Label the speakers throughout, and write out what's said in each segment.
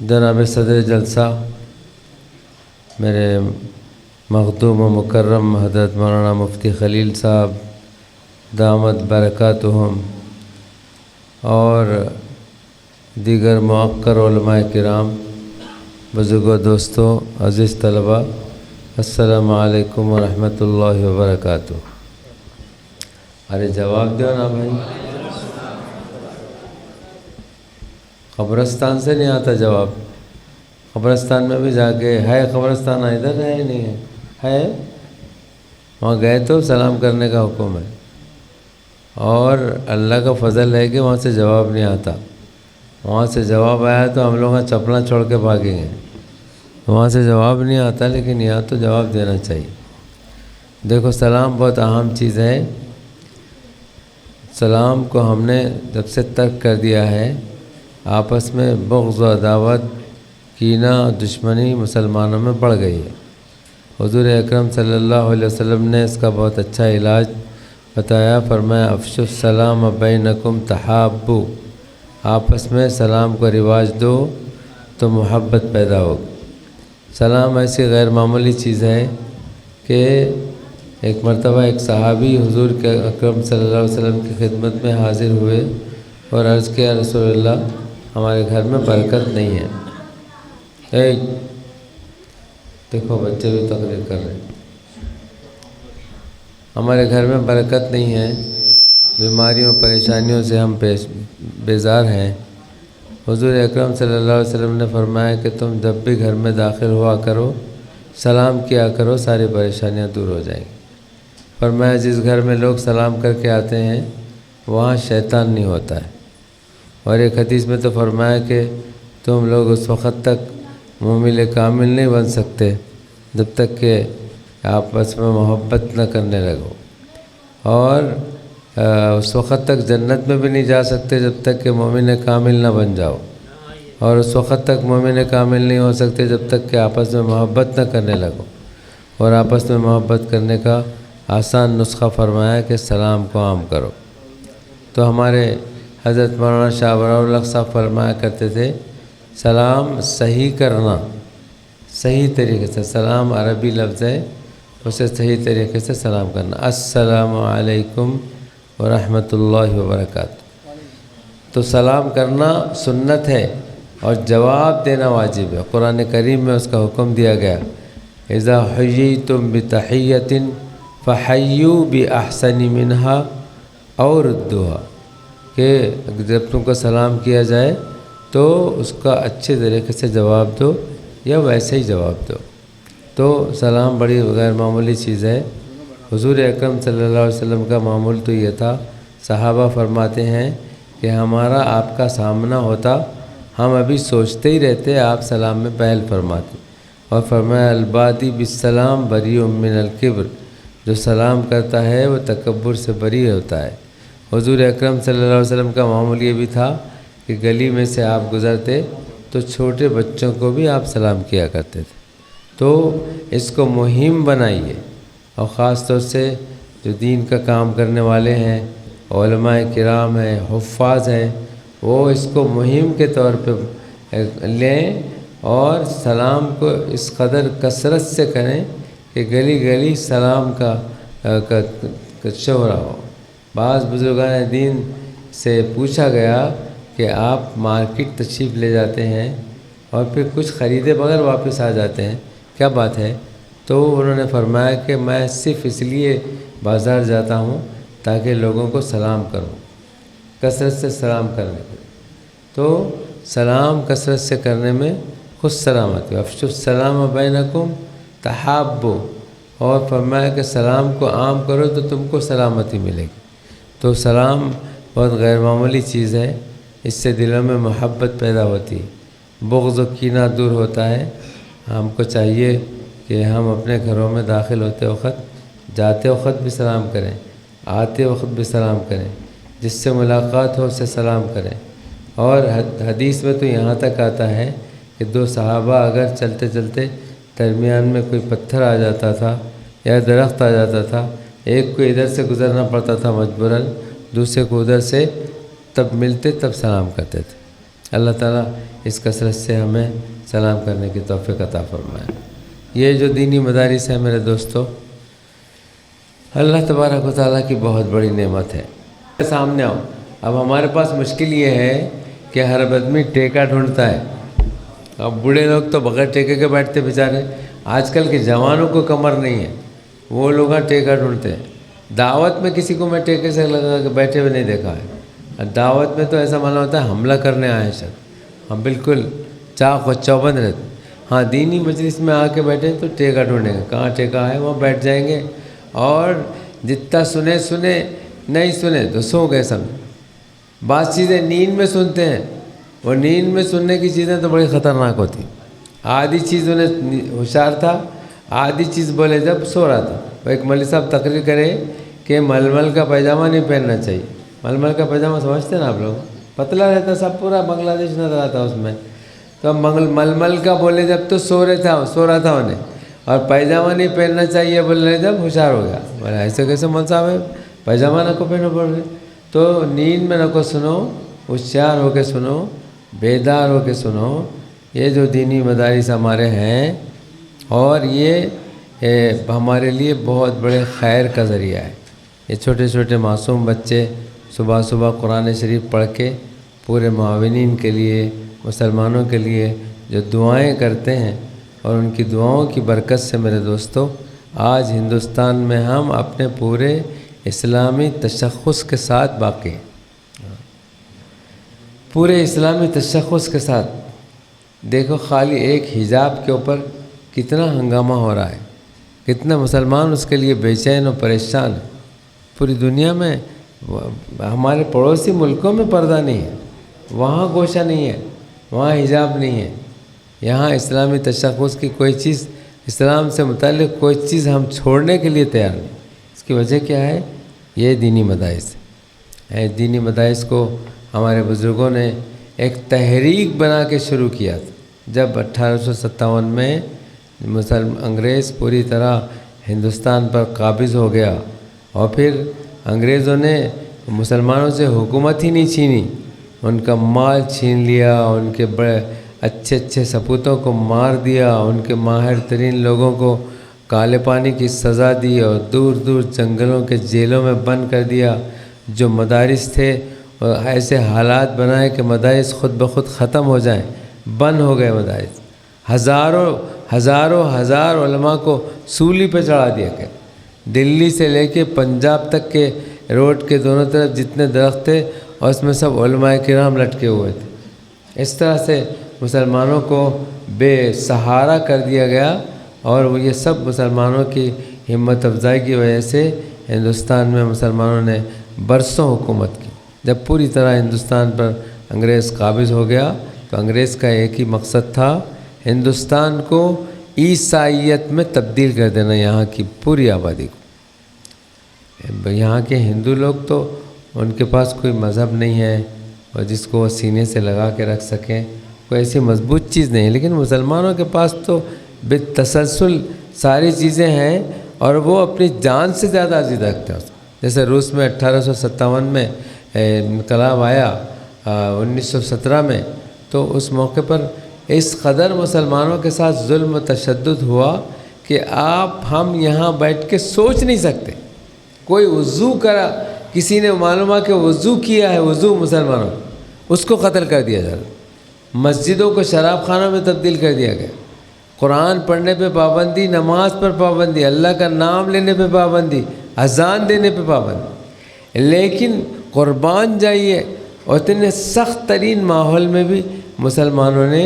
Speaker 1: جناب صدر جلسہ میرے مخدوم و مکرم حضرت مولانا مفتی خلیل صاحب دامت برکاتہم اور دیگر موقر علماء کرام، بزرگوں، دوستوں، عزیز طلباء، السلام علیکم ورحمۃ اللہ وبرکاتہ۔ ارے جواب دو نا بھائی، قبرستان سے نہیں آتا جواب۔ قبرستان میں بھی جا کے ہے قبرستان، ادھر ہے نہیں ہے، وہاں گئے تو سلام کرنے کا حکم ہے، اور اللہ کا فضل ہے کہ وہاں سے جواب نہیں آتا۔ وہاں سے جواب آیا تو ہم لوگ چپلاں چھوڑ کے بھاگیں گے۔ وہاں سے جواب نہیں آتا، لیکن یہاں تو جواب دینا چاہیے۔ دیکھو، سلام بہت اہم چیز ہے۔ سلام کو ہم نے جب سے ترک کر دیا ہے، آپس میں بغض و عداوت، کینہ، دشمنی مسلمانوں میں بڑھ گئی ہے۔ حضور اکرم صلی اللہ علیہ وسلم نے اس کا بہت اچھا علاج بتایا، فرمایا افشوا السلام بینکم تحابوا، آپس میں سلام کو رواج دو تو محبت پیدا ہوگی۔ سلام ایسی غیر معمولی چیز ہے کہ ایک مرتبہ ایک صحابی حضور کے اکرم صلی اللہ علیہ وسلم کی خدمت میں حاضر ہوئے اور عرض کیا، رسول اللہ، ہمارے گھر میں برکت نہیں ہے۔ دیکھو بچے بھی تقریر کر رہے ہیں۔ ہمارے گھر میں برکت نہیں ہے، بیماریوں پریشانیوں سے ہم بیزار ہیں۔ حضور اکرم صلی اللہ علیہ وسلم نے فرمایا کہ تم جب بھی گھر میں داخل ہوا کرو، سلام کیا کرو، ساری پریشانیاں دور ہو جائیں گی۔ فرمایا جس گھر میں لوگ سلام کر کے آتے ہیں وہاں شیطان نہیں ہوتا ہے۔ اور ایک حدیث میں تو فرمایا کہ تم لوگ اس وقت تک مومن کامل نہیں بن سکتے جب تک کہ آپس میں محبت نہ کرنے لگو، اور اس وقت تک جنت میں بھی نہیں جا سکتے جب تک کہ مومن کامل نہ بن جاؤ، اور اس وقت تک مومن کامل نہیں ہو سکتے جب تک کہ آپس میں محبت نہ کرنے لگو۔ اور آپس میں محبت کرنے کا آسان نسخہ فرمایا کہ سلام کو عام کرو۔ تو ہمارے حضرت مولانا شاہ ولی اللہ صاحب فرمایا کرتے تھے، سلام صحیح کرنا، صحیح طریقے سے، سلام عربی لفظ ہے، اسے صحیح طریقے سے سلام کرنا، السلام علیکم ورحمۃ اللہ وبرکاتہ۔ تو سلام کرنا سنت ہے اور جواب دینا واجب ہے۔ قرآن کریم میں اس کا حکم دیا گیا، اذا حییتم بتحیۃ فحیوا باحسن منها او ردوها، کہ جب تم کو سلام کیا جائے تو اس کا اچھے طریقے سے جواب دو یا ویسے ہی جواب دو۔ تو سلام بڑی غیر معمولی چیز ہے۔ حضور اکرم صلی اللہ علیہ وسلم کا معمول تو یہ تھا، صحابہ فرماتے ہیں کہ ہمارا آپ کا سامنا ہوتا، ہم ابھی سوچتے ہی رہتے، آپ سلام میں پہل فرماتے، اور فرمایا البادی بالسلام بریء من الکبر، جو سلام کرتا ہے وہ تکبر سے بری ہوتا ہے۔ حضور اکرم صلی اللہ علیہ وسلم کا معمول یہ بھی تھا کہ گلی میں سے آپ گزرتے تو چھوٹے بچوں کو بھی آپ سلام کیا کرتے تھے۔ تو اس کو مہم بنائیے، اور خاص طور سے جو دین کا کام کرنے والے ہیں، علماء کرام ہیں، حفاظ ہیں، وہ اس کو مہم کے طور پہ لیں اور سلام کو اس قدر کثرت سے کریں کہ گلی گلی سلام کا شہرہ ہو۔ بعض بزرگان دین سے پوچھا گیا کہ آپ مارکیٹ تشریف لے جاتے ہیں اور پھر کچھ خریدے بغیر واپس آ جاتے ہیں، کیا بات ہے؟ تو انہوں نے فرمایا کہ میں صرف اس لیے بازار جاتا ہوں تاکہ لوگوں کو سلام کروں، کثرت سے سلام کرنے کو۔ تو سلام کثرت سے کرنے میں خود سلامتی، افشوا السلام بینکم تحابوا، اور فرمایا کہ سلام کو عام کرو تو تم کو سلامتی ملے گی۔ تو سلام بہت غیر معمولی چیز ہے، اس سے دلوں میں محبت پیدا ہوتی ہے، بغض و کینہ دور ہوتا ہے۔ ہم کو چاہیے کہ ہم اپنے گھروں میں داخل ہوتے وقت، جاتے وقت بھی سلام کریں، آتے وقت بھی سلام کریں، جس سے ملاقات ہو اسے سلام کریں۔ اور حدیث میں تو یہاں تک آتا ہے کہ دو صحابہ اگر چلتے چلتے درمیان میں کوئی پتھر آ جاتا تھا یا درخت آ جاتا تھا، ایک کو ادھر سے گزرنا پڑتا تھا مجبوراً، دوسرے کو ادھر سے، تب ملتے تب سلام کرتے تھے۔ اللہ تعالیٰ اس کثرت سے ہمیں سلام کرنے کی توفیق عطا فرمائے۔ یہ جو دینی مدارس ہیں میرے دوستو، اللہ تبارک و تعالیٰ کی بہت بڑی نعمت ہے۔ سامنے آؤ، اب ہمارے پاس مشکل یہ ہے کہ ہر آدمی ٹیکا ڈھونڈتا ہے۔ اب بوڑھے لوگ تو بغیر ٹیکے کے بیٹھتے بیچارے، آج کل کے جوانوں کو کمر نہیں ہے، وہ لوگ ٹیکا ڈھونڈتے ہیں۔ دعوت میں کسی کو میں ٹیکے سے لگا کے بیٹھے ہوئے نہیں دیکھا ہے۔ دعوت میں تو ایسا معلوم ہوتا ہے حملہ کرنے آئے ہیں سب، ہم بالکل چاق و چوبند رہتے۔ ہاں دینی مجلس میں آ کے بیٹھے تو ٹیکا ڈھونڈیں گے، کہاں ٹیکا ہے وہاں بیٹھ جائیں گے، اور جتنا سنے نہیں سنے تو سو گئے سمجھ۔ بعض چیزیں نیند میں سنتے ہیں، وہ نیند میں سننے کی چیزیں تو بڑی خطرناک ہوتی۔ آدھی چیز انہیں ہوشیار تھا، آدھی چیز بولے جب سو رہا تھا۔ ایک مولوی صاحب تقریر کرے کہ ململ کا پائجامہ نہیں پہننا چاہیے۔ ململ کا پائجامہ سمجھتے ہیں نا آپ لوگ، پتلا رہتا سب، پورا بنگلہ دیش نظر آتا اس میں، تو ململ کا بولے جب تو سو رہا تھا انہیں، اور پائجامہ نہیں پہننا چاہیے بول رہے جب ہوشیار ہو گیا۔ بولے ایسے کیسے مول صاحب ہے، پائجامہ نہ کو پہنو بول رہے؟ تو نیند میں نہ کو سنو، ہوشیار ہو کے سنو، بیدار ہو کے سنو۔ یہ جو دینی مدارس ہمارے ہیں، اور یہ ہمارے لیے بہت بڑے خیر کا ذریعہ ہے۔ یہ چھوٹے چھوٹے معصوم بچے صبح صبح قرآن شریف پڑھ کے پورے معاونین کے لیے، مسلمانوں کے لیے جو دعائیں کرتے ہیں، اور ان کی دعاؤں کی برکت سے میرے دوستو آج ہندوستان میں ہم اپنے پورے اسلامی تشخص کے ساتھ باقی ہیں، پورے اسلامی تشخص کے ساتھ۔ دیکھو خالی ایک حجاب کے اوپر کتنا ہنگامہ ہو رہا ہے، کتنے مسلمان اس کے لیے بے چین و پریشان ہیں۔ پوری دنیا میں ہمارے پڑوسی ملکوں میں پردہ نہیں ہے، وہاں گوشہ نہیں ہے، وہاں حجاب نہیں ہے۔ یہاں اسلامی تشخص کی کوئی چیز، اسلام سے متعلق کوئی چیز ہم چھوڑنے کے لیے تیار نہیں۔ اس کی وجہ کیا ہے؟ یہ دینی مدارس ہے۔ دینی مدارس کو ہمارے بزرگوں نے ایک تحریک بنا کے شروع کیا تھا۔ جب 1857 میں انگریز پوری طرح ہندوستان پر قابض ہو گیا، اور پھر انگریزوں نے مسلمانوں سے حکومت ہی نہیں چھینی، ان کا مال چھین لیا، ان کے بڑے اچھے اچھے سپوتوں کو مار دیا، ان کے ماہر ترین لوگوں کو کالے پانی کی سزا دی، اور دور دور جنگلوں کے جیلوں میں بند کر دیا۔ جو مدارس تھے ایسے حالات بنائے کہ مدارس خود بخود ختم ہو جائیں، بند ہو گئے مدارس۔ ہزاروں علماء کو سولی پہ چڑھا دیا گیا۔ دلی سے لے کے پنجاب تک کے روڈ کے دونوں طرف جتنے درخت تھے، اور اس میں سب علماء کرام لٹکے ہوئے تھے۔ اس طرح سے مسلمانوں کو بے سہارا کر دیا گیا، اور وہ یہ سب مسلمانوں کی ہمت افزائی کی وجہ سے ہندوستان میں مسلمانوں نے برسوں حکومت کی۔ جب پوری طرح ہندوستان پر انگریز قابض ہو گیا، تو انگریز کا ایک ہی مقصد تھا، ہندوستان کو عیسائیت میں تبدیل کر دینا، یہاں کی پوری آبادی کو۔ یہاں کے ہندو لوگ تو ان کے پاس کوئی مذہب نہیں ہے، اور جس کو وہ سینے سے لگا کے رکھ سکیں، کوئی ایسی مضبوط چیز نہیں ہے، لیکن مسلمانوں کے پاس تو بالتسلسل ساری چیزیں ہیں، اور وہ اپنی جان سے زیادہ عزیز رکھتے ہیں۔ جیسے روس میں 1857 میں انقلاب آیا، 1917 میں، تو اس موقع پر اس قدر مسلمانوں کے ساتھ ظلم و تشدد ہوا کہ ہم یہاں بیٹھ کے سوچ نہیں سکتے۔ کوئی وضو کرا، کسی نے معلوم کہ وضو کیا ہے، وضو مسلمانوں، اس کو قتل کر دیا جا رہا۔ مسجدوں کو شراب خانوں میں تبدیل کر دیا گیا۔ قرآن پڑھنے پہ پابندی، نماز پر پابندی، اللہ کا نام لینے پہ پابندی، اذان دینے پہ پابندی۔ لیکن قربان جائیے، اتنے سخت ترین ماحول میں بھی مسلمانوں نے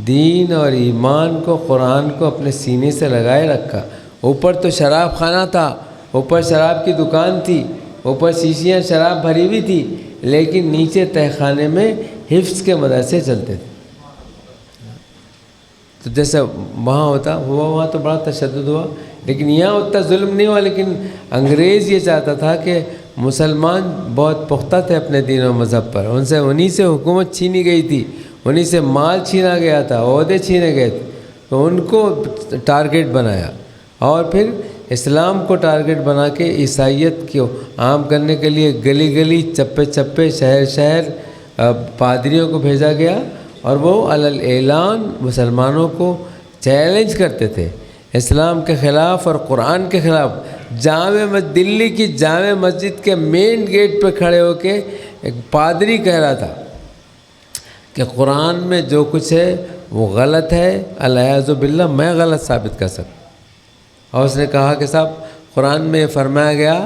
Speaker 1: دین اور ایمان کو، قرآن کو اپنے سینے سے لگائے رکھا۔ اوپر تو شراب خانہ تھا، اوپر شراب کی دکان تھی، اوپر شیشیاں شراب بھری ہوئی تھی، لیکن نیچے تہہ خانے میں حفظ کے مدرسے چلتے تھے۔ تو جیسے وہاں ہوتا ہوا، وہاں تو بڑا تشدد ہوا، لیکن یہاں اتنا ظلم نہیں ہوا۔ لیکن انگریز یہ چاہتا تھا کہ مسلمان بہت پختہ تھے اپنے دین و مذہب پر، انہی سے حکومت چھینی گئی تھی، انہی سے مال چھینا گیا تھا، عہدے چھینے گئے تھے، تو ان کو ٹارگٹ بنایا، اور پھر اسلام کو ٹارگٹ بنا کے عیسائیت کو عام کرنے کے لیے گلی گلی، چپے چپے، شہر شہر پادریوں کو بھیجا گیا اور وہ علی اعلان مسلمانوں کو چیلنج کرتے تھے اسلام کے خلاف اور قرآن کے خلاف۔ دلی کی جامع مسجد کے مین گیٹ پہ کھڑے ہو کے ایک پادری کہہ رہا تھا کہ قرآن میں جو کچھ ہے وہ غلط ہے، الیاذ باللہ میں غلط ثابت کر سکتا۔ اور اس نے کہا کہ صاحب قرآن میں فرمایا گیا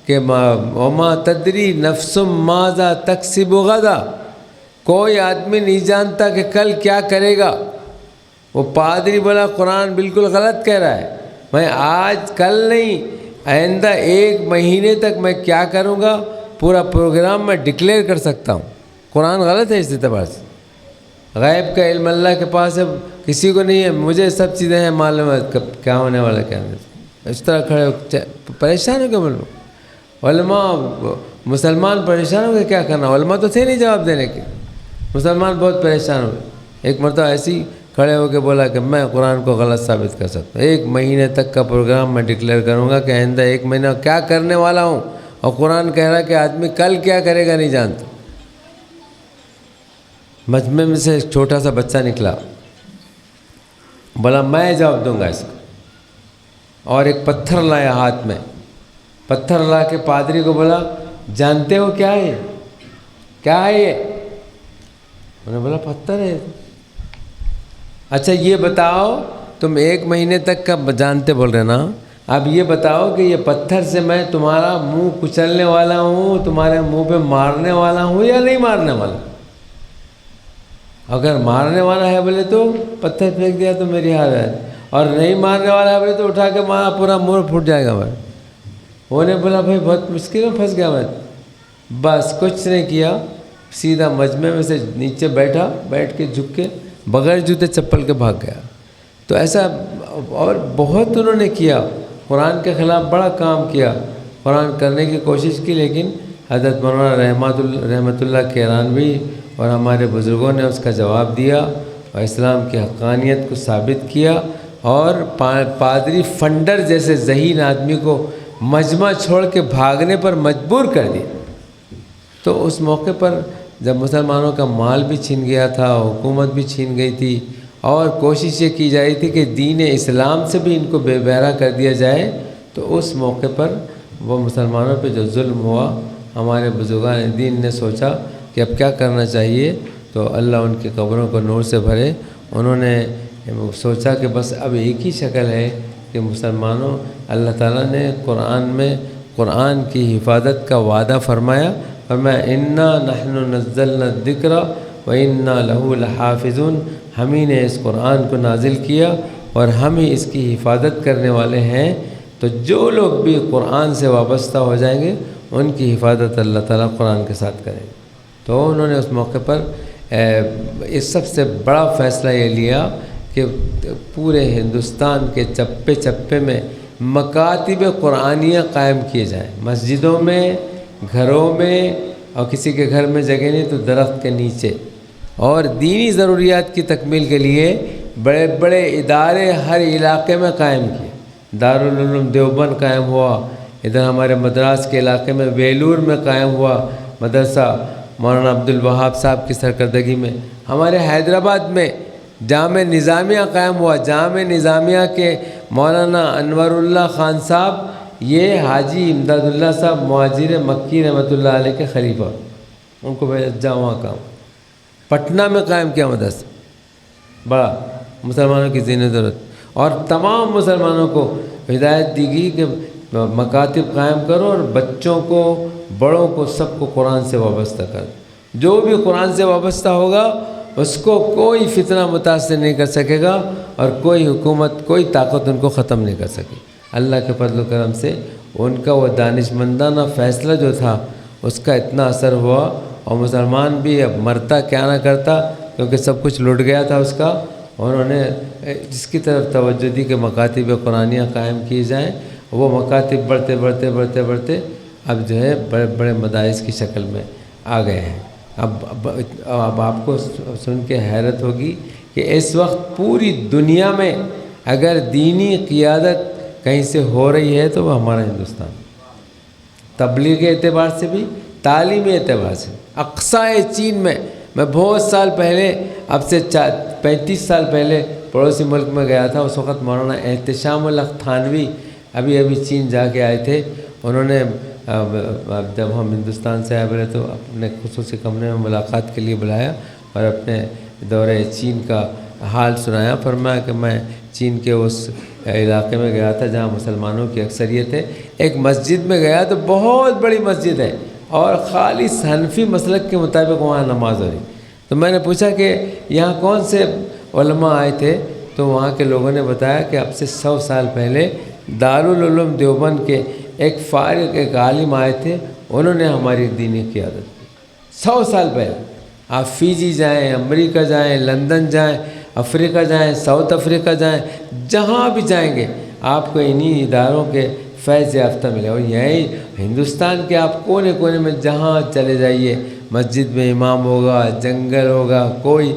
Speaker 1: کہ وما تدری نفس ماذا تکسب غدا، کوئی آدمی نہیں جانتا کہ کل کیا کرے گا۔ وہ پادری بولا قرآن بالکل غلط کہہ رہا ہے، میں آج کل نہیں آئندہ 1 مہینے تک میں کیا کروں گا پورا پروگرام میں ڈکلیئر کر سکتا ہوں۔ قرآن غلط ہے اس اعتبار سے۔ غیب کا علم اللہ کے پاس ہے، کسی کو نہیں ہے، مجھے سب چیزیں ہیں معلوم ہے کب کیا ہونے والا کیا نہیں۔ اس طرح کھڑے پریشان ہو گئے علماء، مسلمان پریشان ہو گئے کیا کرنا، علماء تو تھے نہیں جواب دینے کے، مسلمان بہت پریشان ہوئے۔ ایک مرتبہ ایسی کھڑے ہو کے بولا کہ میں قرآن کو غلط ثابت کر سکتا ہوں، 1 مہینے تک کا پروگرام میں ڈکلیئر کروں گا کہ آئندہ 1 مہینہ کیا کرنے والا ہوں، اور قرآن کہہ رہا ہے کہ آدمی کل کیا کرے گا نہیں جانتا۔ مجمع میں سے ایک چھوٹا سا بچہ نکلا، بولا میں جواب دوں گا اس کو، اور ایک پتھر لایا ہاتھ میں، پتھر لا کے پادری کو بولا جانتے ہو کیا ہے، کیا ہے یہ؟ انہوں نے بولا پتھر ہے۔ اچھا یہ بتاؤ تم 1 مہینے تک کا جانتے بول رہے نا، اب یہ بتاؤ کہ یہ پتھر سے میں تمہارا منہ کچلنے والا ہوں، تمہارے منہ پہ مارنے والا ہوں یا نہیں مارنے والا؟ اگر مارنے والا ہے بولے تو پتھر پھینک دیا تو میری حال ہے، اور نہیں مارنے والا ہے بولے تو اٹھا کے مارا پورا منہ پھٹ جائے گا۔ وہ نے بولا بھائی بہت مشکل میں پھنس گیا میں، بس کچھ نہیں کیا، سیدھا مجمع میں سے نیچے بیٹھا، بیٹھ کے جھک کے بغیر جوتے چپل کے بھاگ گیا۔ تو ایسا اور بہت انہوں نے کیا، قرآن کے خلاف بڑا کام کیا، قرآن کرنے کی کوشش کی، لیکن حضرت مولانا رحمۃ اللہ کیرانوی اور ہمارے بزرگوں نے اس کا جواب دیا اور اسلام کی حقانیت کو ثابت کیا، اور پادری فنڈر جیسے ذہین آدمی کو مجمع چھوڑ کے بھاگنے پر مجبور کر دیا۔ تو اس موقع پر جب مسلمانوں کا مال بھی چھین گیا تھا، حکومت بھی چھین گئی تھی، اور کوشش یہ کی جا رہی تھی کہ دین اسلام سے بھی ان کو بے بہرا کر دیا جائے، تو اس موقع پر وہ مسلمانوں پہ جو ظلم ہوا، ہمارے بزرگان دین نے سوچا کہ اب کیا کرنا چاہیے، تو اللہ ان کی قبروں کو نور سے بھرے۔ انہوں نے سوچا کہ بس اب ایک ہی شکل ہے کہ مسلمانوں، اللہ تعالیٰ نے قرآن میں قرآن کی حفاظت کا وعدہ فرمایا، فرمایا انا نحن نزلنا الذکر وانا لہ لحافظون، ہم ہی نے اس قرآن کو نازل کیا اور ہم ہی اس کی حفاظت کرنے والے ہیں۔ تو جو لوگ بھی قرآن سے وابستہ ہو جائیں گے ان کی حفاظت اللہ تعالیٰ قرآن کے ساتھ کریں گے۔ تو انہوں نے اس موقع پر اس سب سے بڑا فیصلہ یہ لیا کہ پورے ہندوستان کے چپے چپے میں مکاتب قرآنیہ قائم کیے جائیں، مسجدوں میں، گھروں میں، اور کسی کے گھر میں جگہ نہیں تو درخت کے نیچے، اور دینی ضروریات کی تکمیل کے لیے بڑے بڑے ادارے ہر علاقے میں قائم کیے۔ دارالعلوم دیوبند قائم ہوا، ادھر ہمارے مدراس کے علاقے میں ویلور میں قائم ہوا مدرسہ مولانا عبدالوہاب صاحب کی سرکردگی میں، ہمارے حیدرآباد میں جامع نظامیہ قائم ہوا، جامع نظامیہ کے مولانا انور اللہ خان صاحب، یہ حاجی امداد اللہ صاحب مہاجر مکی رحمۃ اللہ علیہ کے خلیفہ، ان کو بھیجا وہاں کام۔ پٹنہ میں قائم کیا مدرسہ بڑا، مسلمانوں کی زینت ضرورت، اور تمام مسلمانوں کو ہدایت دی گئی کہ مکاتب قائم کرو اور بچوں کو، بڑوں کو، سب کو قرآن سے وابستہ کر۔ جو بھی قرآن سے وابستہ ہوگا اس کو کوئی فتنہ متاثر نہیں کر سکے گا، اور کوئی حکومت، کوئی طاقت ان کو ختم نہیں کر سکے۔ اللہ کے فضل و کرم سے ان کا وہ دانشمندانہ فیصلہ جو تھا اس کا اتنا اثر ہوا، اور مسلمان بھی اب مرتا کیا نہ کرتا کیونکہ سب کچھ لٹ گیا تھا اس کا۔ انہوں نے جس کی طرف توجہ دی کہ مکاتب قرآنیہ قائم کی جائیں، وہ مکاتب بڑھتے بڑھتے بڑھتے بڑھتے اب جو ہے بڑے بڑے مدارس کی شکل میں آ گئے ہیں۔ اب آپ کو سن کے حیرت ہوگی کہ اس وقت پوری دنیا میں اگر دینی قیادت کہیں سے ہو رہی ہے تو وہ ہمارا ہندوستان، تبلیغ کے اعتبار سے بھی، تعلیمی اعتبار سے اقصائے چین میں بہت سال پہلے، اب سے 35 سال پہلے پڑوسی ملک میں گیا تھا. اس وقت مولانا احتشام الحق تھانوی ابھی چین جا کے آئے تھے. انہوں نے جب ہم ہندوستان سے آئے بولے تو اپنے خصوصی کمرے میں ملاقات کے لیے بلایا اور اپنے دورے چین کا حال سنایا. فرمایا کہ میں چین کے اس علاقے میں گیا تھا جہاں مسلمانوں کی اکثریت ہے. ایک مسجد میں گیا تو بہت بڑی مسجد ہے اور خالص حنفی مسلک کے مطابق وہاں نماز ہو رہی. تو میں نے پوچھا کہ یہاں کون سے علماء آئے تھے؟ تو وہاں کے لوگوں نے بتایا کہ اب سے 100 سال پہلے دارالعلوم دیوبند کے ایک فارغ ایک عالم آئے تھے، انہوں نے ہماری دینی قیادت کی. 100 سال پہلے. آپ فیجی جائیں، امریکہ جائیں، لندن جائیں، افریقہ جائیں، ساؤتھ افریقہ جائیں، جہاں بھی جائیں گے آپ کو انہی اداروں کے فیض یافتہ ملے. اور یہی ہندوستان کے آپ کونے کونے میں جہاں چلے جائیے، مسجد میں امام ہوگا، جنگل ہوگا، کوئی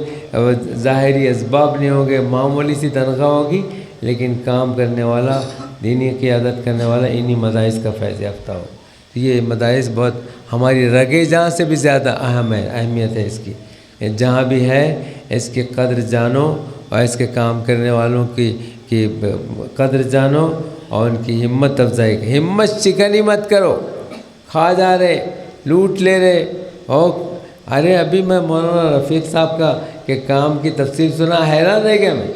Speaker 1: ظاہری اسباب نہیں ہوں گے، معمولی سی تنخواہ ہوگی، لیکن کام کرنے والا، دینی قیادت کرنے والا انہی مدارس کا فیض یافتہ ہو. یہ مدارس بہت ہماری رگے جہاں سے بھی زیادہ اہمیت ہے اس کی. جہاں بھی ہے اس کی قدر جانو اور اس کے کام کرنے والوں کی قدر جانو اور ان کی ہمت افزائی. ہمت شکنی مت کرو. کھا جا رہے، لوٹ لے رہے. اور ارے ابھی میں مولانا رفیق صاحب کا کہ کام کی تفصیل سنا، حیران رہ گیا. میں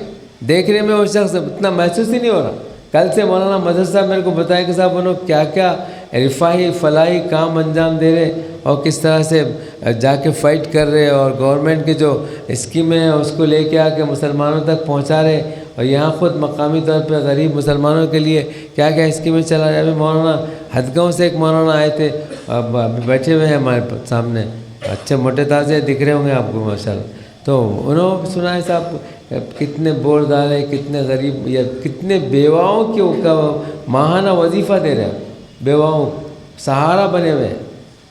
Speaker 1: دیکھنے میں وہ شخص اتنا محسوس ہی نہیں ہو رہا. کل سے مولانا مظہر صاحب میرے کو بتایا کہ صاحب انہوں کیا کیا رفاہی فلاحی کام انجام دے رہے اور کس طرح سے جا کے فائٹ کر رہے اور گورنمنٹ کی جو اسکیمیں ہیں اس کو لے کے آ کے مسلمانوں تک پہنچا رہے. اور یہاں خود مقامی طور پہ غریب مسلمانوں کے لیے کیا کیا اسکیمیں چلا رہے. ابھی مولانا ہدگاؤں سے ایک مولانا آئے تھے، بیٹھے ہوئے ہیں ہمارے سامنے، اچھے موٹے تازے دکھ رہے ہوں گے آپ کو ماشاءاللہ. تو انہوں نے سنا ہے صاحب کتنے بور دارے، کتنے غریب یا کتنے بیواؤں کا ماہانہ وظیفہ دے رہے ہیں، بیواؤں سہارا بنے ہوئے ہیں.